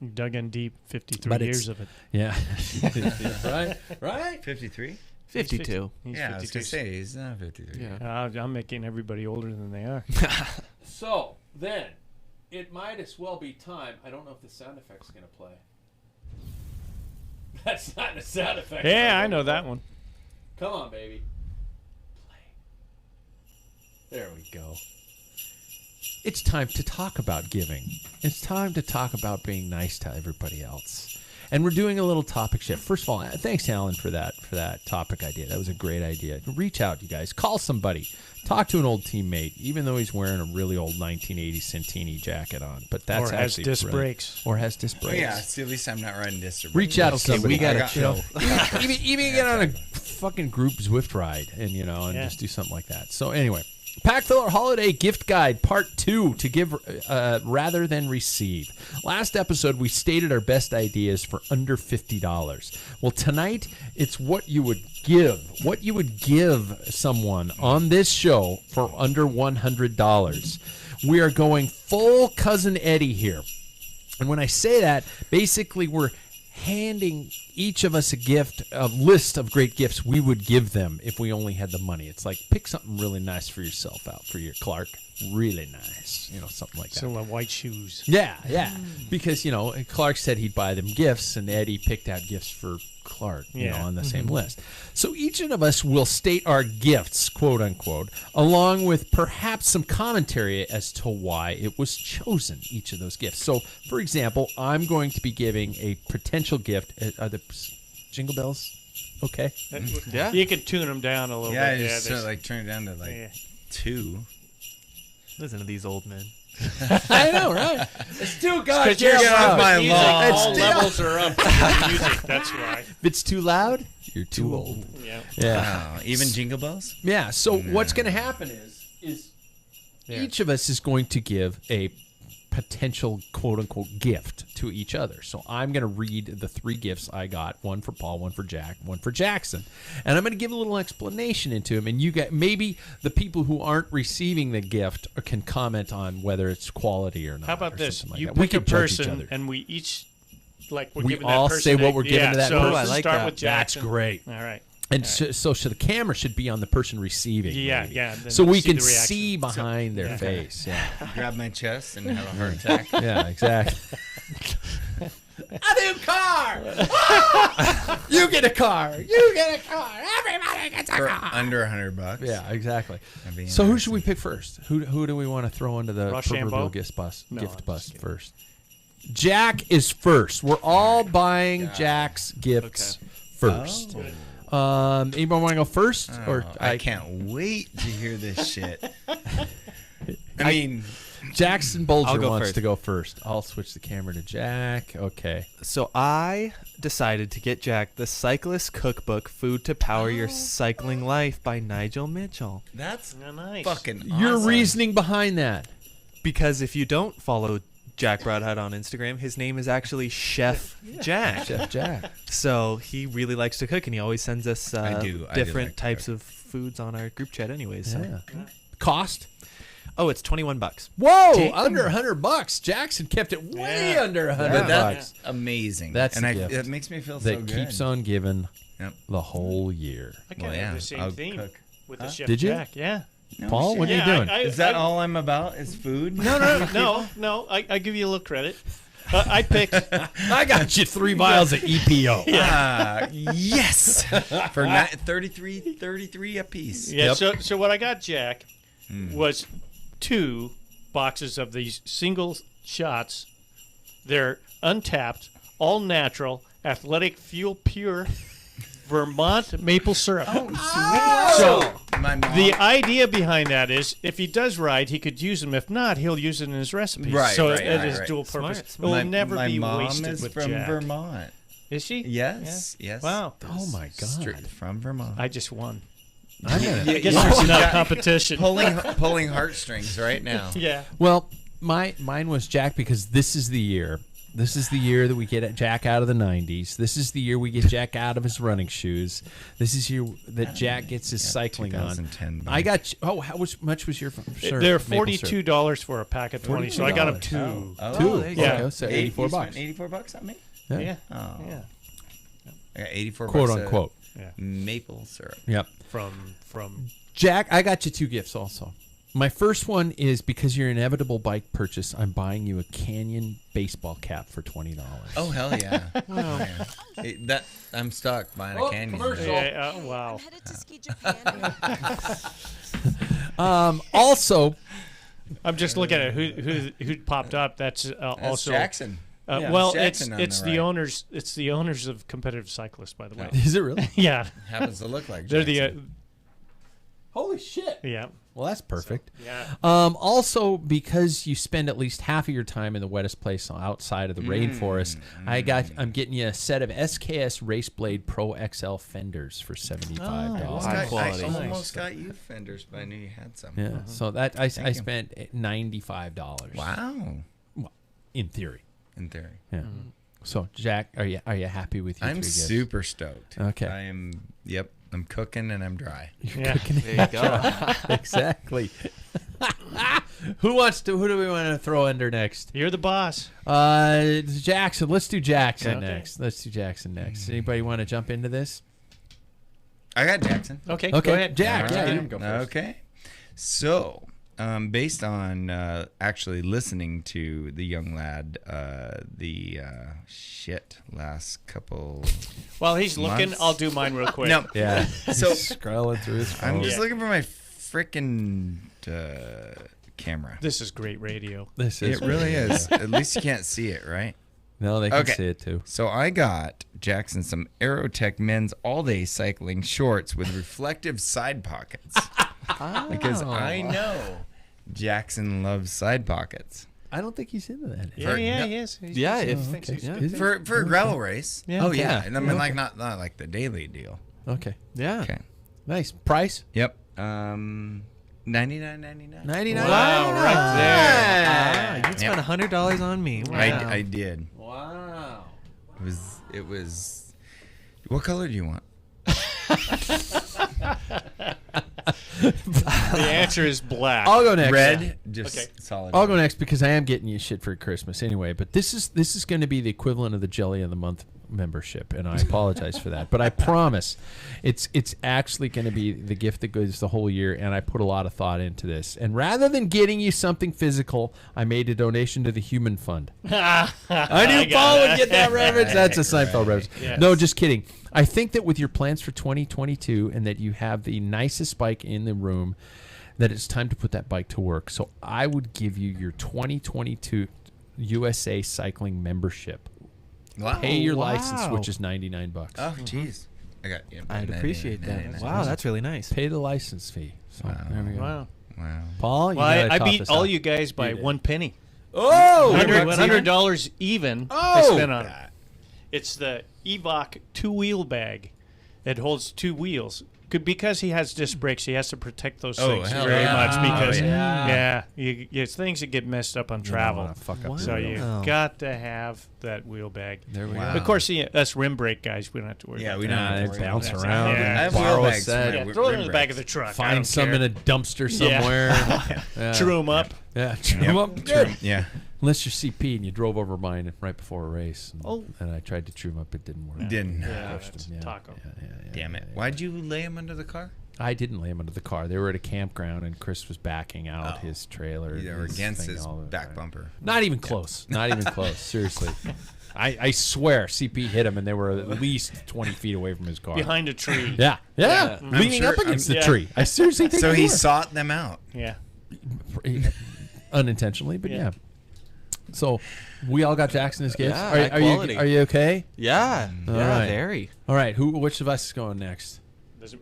B: You dug in deep. 53
A: But
B: years of it.
A: Yeah. right.
C: 53.
D: 52.
B: He's
C: Yeah, I was
B: 52.
C: gonna say he's not 53.
D: Yeah.
B: I'm making everybody older than they are.
A: So then, it might as well be time. I don't know if the sound effect's gonna play. That's not a sound effect.
B: Yeah, I know that one.
A: Come on, baby. Play. There we go. It's time to talk about giving. It's time to talk about being nice to everybody else. And we're doing a little topic shift. First of all, thanks, Alan, for that topic idea. That was a great idea. Reach out, you guys. Call somebody. Talk to an old teammate, even though he's wearing a really old 1980 Centini jacket on. But that's
B: Or has
A: actually
B: disc
A: brilliant.
B: brakes.
A: Or has disc
C: Oh,
A: brakes.
C: yeah, see, at least I'm not riding disc brakes.
A: Reach out to
D: Okay,
A: somebody.
D: we gotta
C: I got-
D: chill.
A: even get on a fucking group Zwift ride and and
B: Yeah.
A: just do something like that. So anyway, Packfiller Holiday Gift Guide Part 2 to give rather than receive. Last episode we stated our best ideas for under $50. Well, tonight it's what you would give someone on this show for under $100. We are going full Cousin Eddie here. And when I say that, basically we're handing each of us a list of great gifts we would give them if we only had the money. It's like, pick something really nice for yourself out for your Clark. Really nice. Something like that.
B: Some white shoes.
A: Yeah. Because, Clark said he'd buy them gifts, and Eddie picked out gifts for Clark, on the same list. So each of us will state our gifts, quote unquote, along with perhaps some commentary as to why it was chosen, each of those gifts. So, for example, I'm going to be giving a potential gift. Are the jingle bells okay?
D: Yeah.
B: You could tune them down a little
C: Yeah,
B: bit.
C: just sort of turn it down to 2.
D: Listen to these old men.
A: I know, right? It's too
B: Because you're
C: Get off my
B: music,
C: lawn.
B: all levels are up for music. That's why.
A: If it's too loud, you're too old.
B: Yeah.
A: Yeah.
C: Wow, even jingle bells?
A: Yeah. So what's going to happen is each of us is going to give a potential quote unquote gift to each other. So I'm going to read the 3 gifts I got: one for Paul, one for Jack, one for Jackson, and I'm going to give a little explanation into them. And you get maybe the people who aren't receiving the gift can comment on whether it's quality or not.
B: How about
A: or
B: this?
A: something like
B: You
A: that. We
B: pick a
A: could judge each
B: person,
A: other.
B: and we each we're
A: We
B: giving
A: all
B: that person
A: say what
B: a-
A: we're giving to that
B: so
A: person.
D: I like
B: start
D: that.
B: with
A: That's
B: Jackson.
A: great.
B: All right.
A: And so the camera should be on the person receiving.
B: Yeah,
A: maybe.
B: yeah, then
A: So we
B: see
A: can
B: the reaction.
A: see behind their
B: yeah.
A: face. Yeah.
C: Grab my chest and have a heart attack.
A: Yeah, exactly. A new car! You get a car! You get a car! Everybody gets a
C: For
A: car!
C: under $100.
A: Yeah, exactly.
C: That'd be
A: So who should we
C: interesting.
A: pick first? Who do we want to throw into the
B: Rochambeau?
A: proverbial gift bus
B: No, I'm just
A: bus
B: kidding.
A: first? Jack is first. We're all buying Jack's gifts first. Anybody want to go first? Or
C: I can't wait to hear this shit. I mean,
A: Jackson
D: I'll
A: Bulger
D: go
A: wants
D: first.
A: to go first. I'll switch the camera to Jack. Okay.
D: So I decided to get Jack the Cyclist Cookbook: Food to Power Your Cycling Life by Nigel Mitchell.
C: that's
B: Yeah, nice.
C: fucking
A: Your
C: awesome.
A: reasoning behind that.
D: Because if you don't follow Jack Broadhead on Instagram, his name is actually Chef Jack.
A: Chef Jack.
D: So he really likes to cook, and he always sends us
C: I do
D: different
C: like to
D: types
C: cook.
D: of foods on our group chat anyways. So.
A: Yeah. Cost?
D: Oh, it's $21.
A: Whoa,
D: Damn.
A: under $100. Jackson kept it way
B: Yeah.
A: under $100.
C: But that's amazing.
A: That's
C: and
A: the
C: I,
A: gift
C: it makes me feel so
A: that
C: good.
A: keeps on giving
C: Yep.
A: the whole year.
B: I kind
C: Well,
B: of
C: yeah,
B: have the same
C: I'll
B: theme
C: cook.
B: with the Chef
A: Did you?
B: Jack. Yeah.
C: No
A: Paul,
C: shit.
A: what are you
B: Yeah,
A: doing?
C: Is that all I'm about? Is food?
B: No. I give you a little credit. I picked.
A: I got you 3 vials of EPO.
C: Yes. For 33 a piece.
B: Yeah.
A: Yep.
B: So what I got, Jack, was 2 boxes of these single shots. They're untapped, all natural, athletic fuel pure Vermont maple syrup.
C: Oh,
B: So
C: my mom.
B: the idea behind that is, if he does ride, he could use them. If not, he'll use it in his recipes.
C: Right,
B: So
C: right,
B: it
C: right,
B: is
C: right.
B: dual purpose.
D: Smart.
B: It will never
C: my
B: be
C: mom
B: wasted
C: is
B: with
C: from
B: Jack.
C: Vermont.
B: Is she?
C: Yes, yes.
B: Wow.
A: Oh my God.
C: Straight from Vermont.
B: I just won.
A: I'm gonna-
B: I guess
C: Yeah.
B: there's
C: Yeah.
B: not competition.
C: pulling heartstrings right now.
B: Yeah.
A: Well, mine was Jack because this is the year. This is the year that we get Jack out of the 90s. This is the year we get Jack out of his running shoes. This is year that Jack gets his cycling on.
C: 2010.
A: I got. How much was your syrup?
B: They're
A: maple syrup?
B: $42 for a pack of 20, so I got them two.
A: Two.
D: there you
B: go.
A: Okay, so 84
C: You spent
A: bucks.
C: 84 bucks on me?
B: Yeah.
C: Oh.
B: Yeah.
C: I got 84
A: Quote
C: bucks.
A: unquote.
C: Maple syrup.
A: Yep.
B: From
A: Jack, I got you two gifts also. My first one is because your inevitable bike purchase, I'm buying you a Canyon baseball cap for $20.
C: Oh, hell yeah. Oh, yeah. I'm stuck buying a Canyon.
A: commercial.
B: yeah, wow.
E: I'm headed to ski Japan.
A: Also,
B: I'm just looking at who popped up. That's
C: That's
B: also
C: Jackson. Yeah,
B: well,
C: Jackson on
B: it's
C: the
B: the
C: right.
B: owners. It's the owners of Competitive Cyclists, by the way.
A: is it really?
B: Yeah,
C: Happens to look like
B: they're
C: Jackson.
A: Holy shit.
B: yeah.
A: Well, that's perfect.
B: Yeah.
A: Also, because you spend at least half of your time in the wettest place outside of the rainforest, I'm getting you a set of SKS Raceblade Pro XL fenders for $75.
D: High quality.
C: I almost got you fenders, but I knew you had some.
A: Yeah, so that I
C: you.
A: spent $95.
C: Wow.
A: Well, in theory.
C: In theory.
A: Yeah. So, Jack, are you happy with your
C: I'm
A: three gifts?
C: super stoked.
A: Okay.
C: I am, yep. I'm cooking and I'm dry.
B: Yeah.
D: There you go.
A: Exactly. Who do we want to throw under next?
B: You're the boss.
A: Jackson. Let's do Jackson
B: Okay.
A: next. Anybody want to jump into this?
C: I got Jackson.
B: Okay.
A: Okay,
B: Go ahead.
A: Jack.
C: All
A: Yeah,
C: right.
A: you can go first.
C: Okay. So, based on actually listening to the young lad, last couple.
B: While he's looking,
C: months.
B: I'll do mine real quick.
C: No.
A: Yeah.
C: So
A: Scrolling through his phone.
C: I'm just
B: Yeah.
C: looking for my freaking camera.
B: This is great radio.
A: This is
C: It really is. At least you can't see it, right?
A: No, they can
C: Okay.
A: see it too.
C: So I got Jackson some Aerotech men's all-day cycling shorts with reflective side pockets because I know Jackson loves side pockets
A: I don't think he's into that.
B: Yeah,
C: no-
B: he is.
D: Yeah, if
A: okay.
D: yeah.
A: Is it?
C: for a gravel race.
B: Yeah.
C: Oh yeah,
A: Okay.
C: and I mean like not like the daily deal.
A: Okay.
D: Yeah.
C: Okay.
A: Nice. Price?
C: Yep. $99.99.
A: 99.
B: Wow, right there.
D: Ah, you'd spend $100 on me. Wow.
C: I did.
A: Wow.
C: It was. What color do you want?
B: The answer is black.
A: I'll go next.
C: Red. Just
B: Okay.
C: solid.
A: I'll go next because I am getting you shit for Christmas anyway. But this is going to be the equivalent of the Jelly of the Month membership, and I apologize for that. But I promise, it's actually going to be the gift that goes the whole year. And I put a lot of thought into this. And rather than getting you something physical, I made a donation to the Human Fund. I knew Paul would get that reference. That's a Seinfeld reference.
B: Yes.
A: No, just kidding. I think that with your plans for 2022 and that you have the nicest bike in the room, that it's time to put that bike to work. So I would give you your 2022 USA Cycling membership.
C: Wow.
A: Pay your
D: wow.
A: license, which is $99.
C: Oh jeez. I got you.
D: I'd appreciate that. Wow, that's really nice.
A: Pay the license fee. So
C: Wow.
A: there we go.
B: Wow.
C: Wow.
A: Paul, you
B: Well,
A: gotta
B: I
A: top
B: beat
A: this
B: all
A: out.
B: you guys by
A: You did.
B: 1 penny.
A: Oh,
B: $100 even. I
A: Oh!
B: spent on it. It's the Evoc 2-wheel bag. It holds 2 wheels. Because he has disc brakes, he has to protect those
C: Oh,
B: things
C: hell
B: very
C: yeah.
B: much because
C: Oh,
A: yeah.
B: it's things that get messed up on
A: You don't
B: travel.
A: wanna fuck up
D: Wow.
A: the
B: So
A: wheel.
B: you
D: Wow.
B: got to have that wheel bag.
A: There we
C: Wow.
A: go.
B: Of course, us rim brake guys, we don't have to worry
C: Yeah,
B: about
C: we
B: that.
C: don't have to
A: They
C: worry
A: bounce
C: about that.
A: around.
B: Yeah.
A: and
B: I have
A: borrow
C: wheel
A: a
C: bags
A: set.
B: Yeah,
C: Rim
B: throw it in the
C: brakes.
B: back of the truck. I
A: Find
B: don't
A: some
B: care.
A: in a dumpster somewhere. Yeah.
B: True them up.
A: Yeah, true 'em
C: Yep.
A: up. Good.
C: Yeah.
A: Unless you're CP and you drove over mine right before a race. And,
B: Oh.
A: and I tried to trim up. It didn't work.
C: Didn't.
B: Yeah,
A: Pushed
B: that's
A: him,
B: taco.
C: Damn it.
A: yeah.
C: Why'd you lay him under the car?
A: I didn't lay him under the car. They were at a campground, and Chris was backing out
C: Oh.
A: his trailer.
C: They were
A: his
C: against
A: thing,
C: his
A: all the-
C: back bumper.
A: Not even close. Not even close. Seriously. I swear CP hit him, and they were at least 20 feet away from his car.
B: Behind a tree.
A: Yeah. Yeah.
C: I'm
A: Leaning
C: sure-
A: up against the
B: yeah.
A: tree. I seriously think
C: So
A: they
C: he
A: were.
C: sought them out.
B: Yeah.
A: Unintentionally, but yeah.
B: Yeah.
A: So we all got Jackson as gifts.
D: Yeah,
A: are,
D: high quality.
A: are you okay?
D: Yeah.
A: All
D: Yeah.
A: right.
D: Very.
A: All right. Which of us is going next?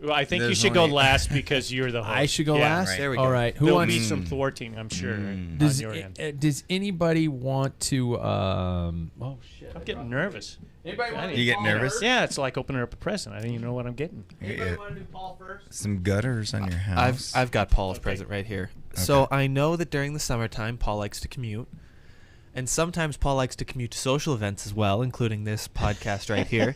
B: Well, I think you
C: There's
B: should go
C: only-
B: last because you're the host.
A: I should go
B: Yeah.
A: last.
C: Right.
D: There we
A: All
D: go.
A: right. Who
B: There'll
A: wants?
B: be some thwarting, I'm sure, on
A: Does,
B: your end.
A: does anybody want to? Oh shit!
B: I'm getting nervous.
A: Anybody
B: want
C: You get nervous?
B: Yeah, it's like opening up a present. I didn't even know what I'm getting.
C: Yeah.
A: want to do Paul first?
C: Some gutters on your house.
D: I've got Paul's present right here. So I know that during the summertime, Paul likes to commute. And sometimes Paul likes to commute to social events as well, including this podcast right here.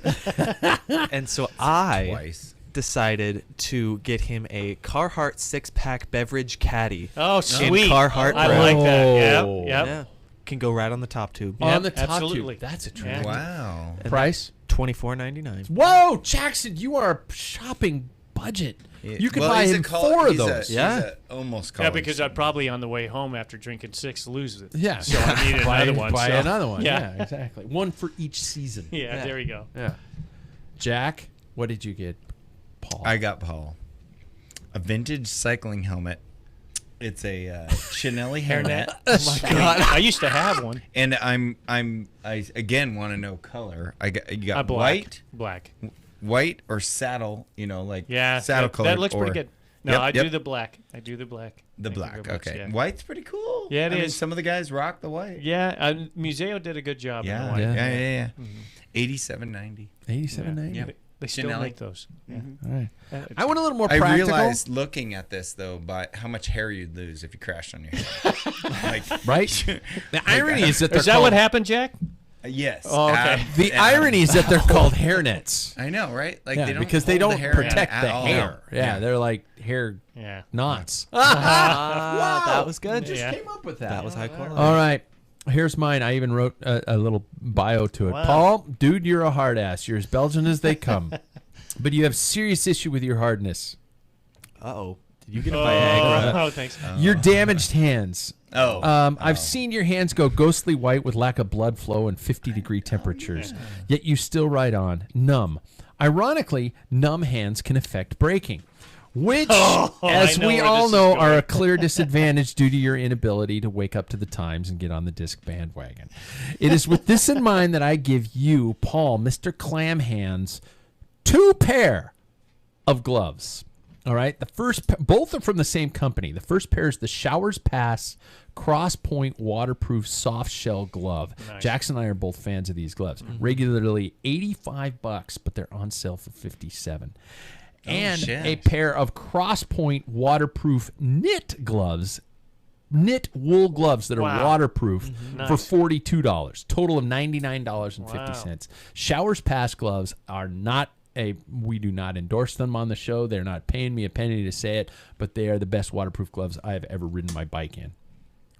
D: And so I
C: Twice.
D: decided to get him a Carhartt 6-pack beverage caddy.
B: Oh,
D: In
B: sweet.
D: Carhartt
B: I
D: brand.
B: like that.
A: Oh.
B: Yep. Yep.
D: Yeah. Can go right on the top tube.
B: Yeah.
A: On the top
B: absolutely.
A: tube. That's a treat.
B: Yeah.
C: Wow.
D: And
A: Price?
D: $24.99.
A: Whoa, Jackson, you are a shopping budget. You could buy
C: he's
A: him
C: a
A: 4 of
C: he's a-
A: those.
C: he's
D: Yeah.
C: a almost
B: Yeah,
C: college.
B: because I'd probably on the way home after drinking 6 lose it.
A: Yeah.
B: So I need another one.
A: Buy
B: so-
A: another one.
B: Yeah.
A: Yeah, exactly. One for each season.
B: Yeah, there we go.
A: Yeah. Jack, what did you get, Paul?
C: I got Paul a vintage cycling helmet. It's a Chinelli hairnet,
B: Oh my God. I used to have one.
C: and I again want to know color. You got
B: Black.
C: white or saddle. Like
B: Yeah.
C: saddle
B: that,
C: color.
B: That looks pretty good. No,
C: Yep,
B: I
C: yep.
B: do the black. I do the black.
C: The
B: Thank you
C: black.
B: very much,
C: Okay,
B: yeah.
C: white's pretty cool.
B: Yeah, it
C: I mean,
B: is.
C: some of the guys rock the white.
B: Yeah, Museo did a good job. in the
C: Yeah,
B: white.
C: yeah,
A: Yeah.
C: yeah. 87.90.
A: $87.90.
C: Yep.
B: They still
C: Chinelli.
B: make those. Yeah.
A: All right.
B: It's-
A: I want a little more
C: I
A: practical.
C: realized looking at this though, by how much hair you'd lose if you crashed on your head. Like,
A: Right? The irony is that they're
B: Is that
A: called,
B: what happened, Jack?
C: yes.
B: Oh, okay.
A: The irony is that they're called hairnets.
C: I know, right? Like
A: Yeah,
C: they don't
A: because they
C: hold
A: don't
C: the hair
A: protect
C: at
A: the
C: all.
A: hair. Yeah, they're like hair
B: Yeah.
A: knots.
D: Ah, that was good.
B: Yeah.
A: Came up with that.
D: That was high quality.
A: All right. Here's mine. I even wrote a little bio to it.
B: Wow.
A: Paul, dude, you're a hard ass. You're as Belgian as they come. But you have serious issue with your hardness.
D: Uh-oh. Did you get a Viagra?
B: Oh, thanks.
A: Your damaged hands.
C: Oh.
A: I've seen your hands go ghostly white with lack of blood flow and 50-degree temperatures. Yet you still ride on. Numb. Ironically, numb hands can affect braking. Which, as
B: I know
A: we
B: where
A: all
B: this is
A: know, are
B: going.
A: a clear disadvantage due to your inability to wake up to the times and get on the disc bandwagon. It is with this in mind that I give you, Paul, Mr. Clam Hands, 2 pair of gloves. All right. The first, both are from the same company. The first pair is the Showers Pass Cross Point Waterproof Soft Shell Glove.
B: Nice.
A: Jackson and I are both fans of these gloves. Regularly $85, but they're on sale for $57. And
C: shit.
A: a pair of Cross Point waterproof knit gloves, knit wool gloves that are
B: Wow.
A: waterproof
B: Nice.
A: for $42. Total of $99.50. Showers Pass gloves are not we do not endorse them on the show. They're not paying me a penny to say it, but they are the best waterproof gloves I have ever ridden my bike in.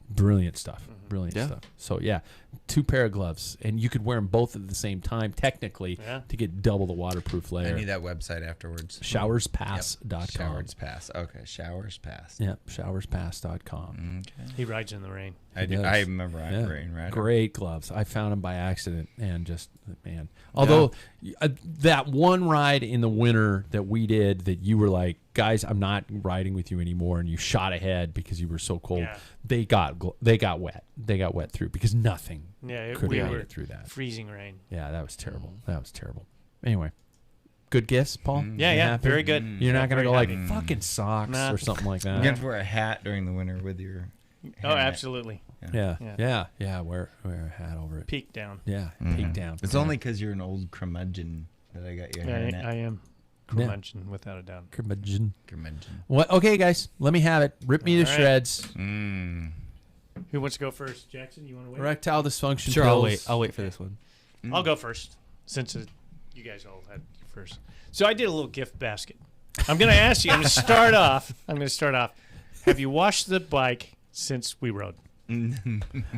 A: Brilliant stuff. Brilliant
D: Yeah.
A: stuff. So yeah, 2 pair of gloves, and you could wear them both at the same time, technically,
B: Yeah.
A: to get double the waterproof
C: I
A: layer.
C: need that website afterwards.
A: Showerspass.com.
C: Showers Pass. Okay, Showers Pass.
A: Yep, showerspass.com.
C: Okay.
B: He rides in the rain.
C: I do.
A: does.
C: I remember I
A: Yeah.
C: rain right.
A: Great gloves. I found them by accident, and just, man. Although, that one ride in the winter that we did that you were like, guys, I'm not riding with you anymore, and you shot ahead because you were so cold.
B: Yeah.
A: They got wet. They got wet through because nothing
B: Yeah,
A: could
B: we
A: have made
B: were
A: it through that.
B: freezing rain.
A: Yeah, that was terrible. That was terrible. Anyway, good gifts, Paul?
B: Yeah,
A: You
B: yeah,
A: happy?
B: very good.
A: You're not going to
B: Very
A: go like,
B: happy.
A: fucking socks
B: Nah.
A: or something like
C: You're
A: that.
C: going to wear a hat during the winter with your.
B: Oh,
C: hairnet.
B: absolutely.
A: Yeah,
B: Yeah.
A: yeah, yeah. Wear a hat over it.
B: Peak down.
A: Yeah,
C: Mhm.
A: peek down.
C: It's
A: Yeah.
C: only because you're an old curmudgeon that I got your hairnet.
B: I am
A: Yeah.
B: curmudgeon, without a doubt.
A: Curmudgeon.
C: Curmudgeon.
A: What? Okay, guys, let me have it. Rip me to
B: All right.
A: shreds.
B: Who wants to go first? Jackson, you want to wait?
A: Erectile dysfunction.
D: Sure, I'll
A: pills.
D: wait. I'll wait for this one.
B: I'll go first, since you guys all had first. So I did a little gift basket. I'm going to ask you. I'm going to start off. Have you washed the bike since we rode?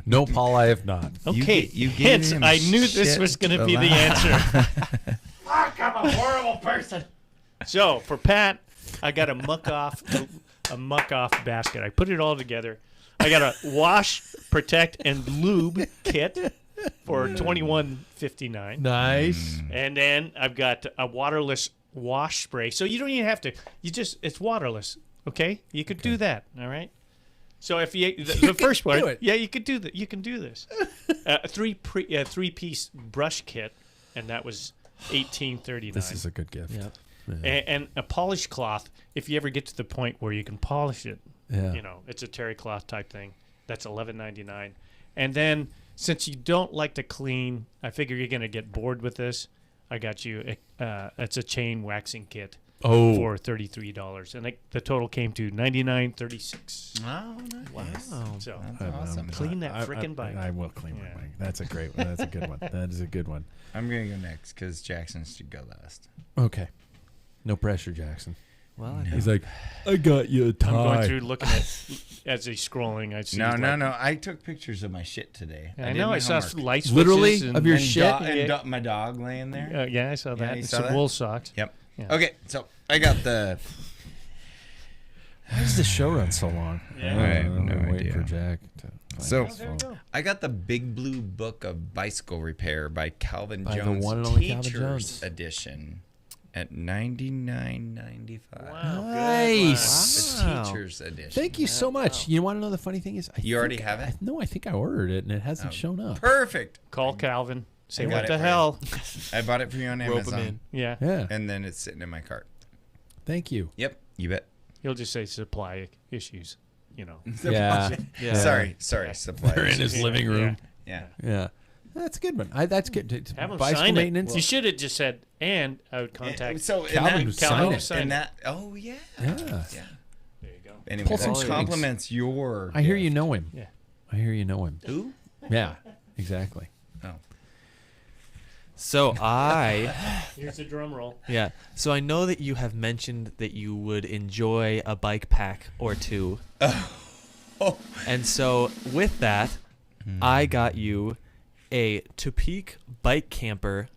A: No, Paul, I have not.
B: Okay.
C: You gave
B: Hence,
C: him
B: I knew this
C: shit
B: was going to
C: to
B: be the
C: laugh.
B: answer. Fuck! I'm a horrible person. So for Pat, I got a muck off basket. I put it all together. I got a wash, protect, and lube kit for $21.59.
A: Nice.
B: And then I've got a waterless wash spray. So you don't even have to. It's waterless. Okay? You could do that. All right? So if the first one,
A: do it.
B: yeah, you could do that. You can do this. A three-piece brush kit, and that was $18.39.
A: This is a good gift.
D: Yep.
A: Yeah.
B: And a polish cloth. If you ever get to the point where you can polish it,
A: Yeah.
B: it's a terry cloth type thing. That's $11.99. And then since you don't like to clean, I figure you're gonna get bored with this. I got you. It's a chain waxing kit.
A: Oh.
B: For $33, and the total came to $99.36.
C: Oh, nice.
D: Wow.
B: So
C: That's awesome.
B: Clean that frickin' bike.
A: I will clean my
B: Yeah.
A: bike. That's a great one. That's a good one. That is a good one.
C: I'm going to go next because Jackson should go last.
A: Okay. No pressure, Jackson.
D: Well,
C: No.
A: He's like, I got you a tie.
B: I'm going through looking at as he's scrolling. I see.
C: No. I took pictures of my shit today.
B: I
C: did
B: know.
C: my
B: I saw
C: homework.
B: light switches
A: Literally
B: and,
A: of your
C: And
A: shit.
C: my dog laying there.
B: yeah, I saw
C: Yeah,
B: that.
C: you
B: And
C: saw
B: some
C: that?
B: wool socks.
C: Yep.
B: Yeah.
C: Okay, so I got the.
A: Why does the show run so long?
B: Yeah.
C: I have no
A: I'm waiting
C: idea.
A: for Jack to find
C: So-
A: his
B: Oh, there you
A: phone.
B: go.
C: I got the Big Blue Book of Bicycle Repair by Calvin
A: By the
C: Jones,
A: one and only Calvin
C: Teacher's
A: Jones.
C: Edition, at $99.95.
B: Wow.
A: Nice.
C: The
D: Wow.
C: Teacher's Edition.
A: Thank you so much. You want to know the funny thing is,
C: You already have it?
A: No, I think I ordered it and it hasn't
C: Oh,
A: shown up.
C: Perfect.
B: Call Calvin. Say
C: I got
B: what
C: it
B: the
C: for you.
B: hell.
C: I bought it for you on
D: rope 'em
C: Amazon,
D: in.
B: Yeah.
A: Yeah.
C: and then it's sitting in my cart.
A: Thank you.
C: Yep, you bet.
B: He'll just say supply issues.
A: Yeah.
D: Yeah.
C: Sorry,
A: They're
C: suppliers.
A: in his living room.
C: Yeah.
A: Yeah. That's a good one. That's good.
B: Have him
A: Bicycle
B: sign
A: maintenance.
B: it. You should have just said, and I would contact.
C: So in
A: Calvin
C: that,
A: would sign it.
B: sign
C: in
B: it.
C: that, oh yeah,
A: Yeah.
C: yeah.
B: There you go.
C: Anyway,
A: Pull some
C: that
A: strings.
C: compliments your.
A: I hear you
C: gift.
A: know him.
B: Yeah.
A: I hear you know him.
C: Who?
A: Yeah. Exactly.
C: Oh,
D: So
B: Here's a drum roll.
D: yeah. So I know that you have mentioned that you would enjoy a bike pack or two.
C: oh.
D: And so with that, I got you a Topeka bike camper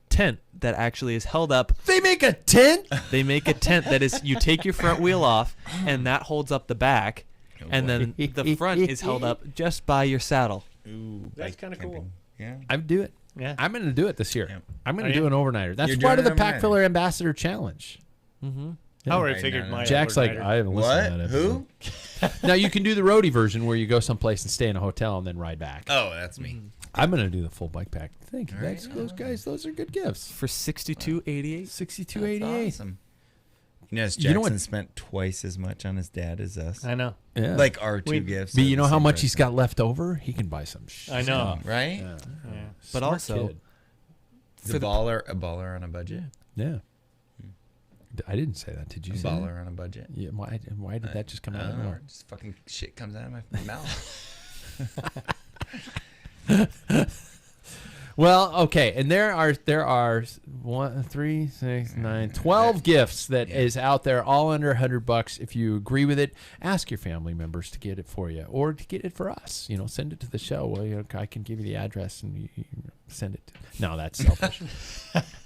D: tent that actually is held up.
A: They make a tent.
D: They make a tent that is, you take your front wheel off and that holds up the back. And then the front is held up just by your saddle.
C: Ooh,
B: That's
C: bike
B: kinda cool.
C: camping. Yeah.
A: I'd do it.
B: Yeah.
A: I'm going to do it this year.
C: Yeah.
A: I'm going
B: Are
A: to do
B: you?
A: an overnighter. That's
C: You're
A: part of the
C: doing an overnighter?
A: Packfiller Ambassador Challenge.
D: Mm-hmm.
A: Yeah.
B: I already
C: Right,
B: figured
C: no, no.
B: my
A: Jack's like,
B: overnighter.
A: I haven't listened to that
C: What?
A: episode.
C: Who?
A: Now you can do the roadie version where you go someplace and stay in a hotel and then ride back.
C: Oh, that's me.
A: I'm going to do the full bike pack. Thank you.
C: All right.
A: That's, those guys, those are good gifts.
D: For $62.88.
A: $62.88.
C: That's awesome. You know,
A: You
C: Jackson
A: know what-
C: spent twice as much on his dad as us.
B: I know.
A: Yeah.
C: Like our two
B: We-
C: gifts.
A: but
C: are
A: you
C: the
A: know how
C: same
A: much
C: price.
A: he's got left over? He can buy some shit.
B: I know.
C: Right?
A: Yeah.
B: Yeah.
D: But
A: Smart
D: also-
A: kid.
C: The
D: For the-
C: a baller on a budget.
A: Yeah. I didn't say that. Did you
C: A
A: say that?
C: baller on a budget.
A: Yeah, why did that just come
C: I
A: out of
C: don't know.
A: nowhere?
C: Just fucking shit comes out of my mouth.
A: Well, okay, and there are 1, 3, 6, 9, 12 gifts that is out there, all under $100. If you agree with it, ask your family members to get it for you, or to get it for us. Send it to the show. Well, I can give you the address and you send it. No, that's selfish.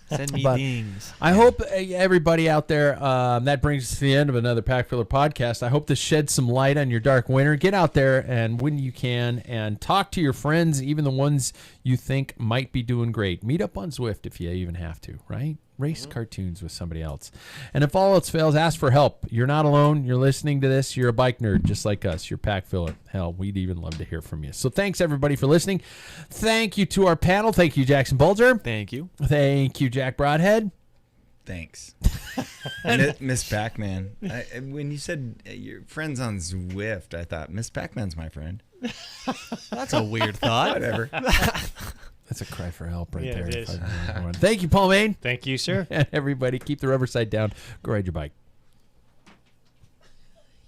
D: Send me
A: But-
D: dings.
A: I hope everybody out there, that brings us to the end of another Packfiller podcast. I hope this sheds some light on your dark winter. Get out there and when you can and talk to your friends, even the ones you think might be doing great. Meet up on Zwift if you even have to, right? Race cartoons with somebody else. And if all else fails, ask for help. You're not alone. You're listening to this. You're a bike nerd just like us. You're Packfiller. Hell, we'd even love to hear from you. So thanks, everybody, for listening. Thank you to our panel. Thank you, Jackson Bulger.
D: Thank you.
A: Thank you, Jack Broadhead.
C: Thanks. Miss Pac-Man. When you said your friends on Zwift, I thought Miss Pac-Man's my friend.
D: That's a weird thought.
C: Whatever.
A: That's a cry for help right
B: Yeah,
A: there.
B: it is.
A: Thank you, Paul Main.
B: Thank you, sir.
A: And everybody, keep the rubber side down. Go ride your bike.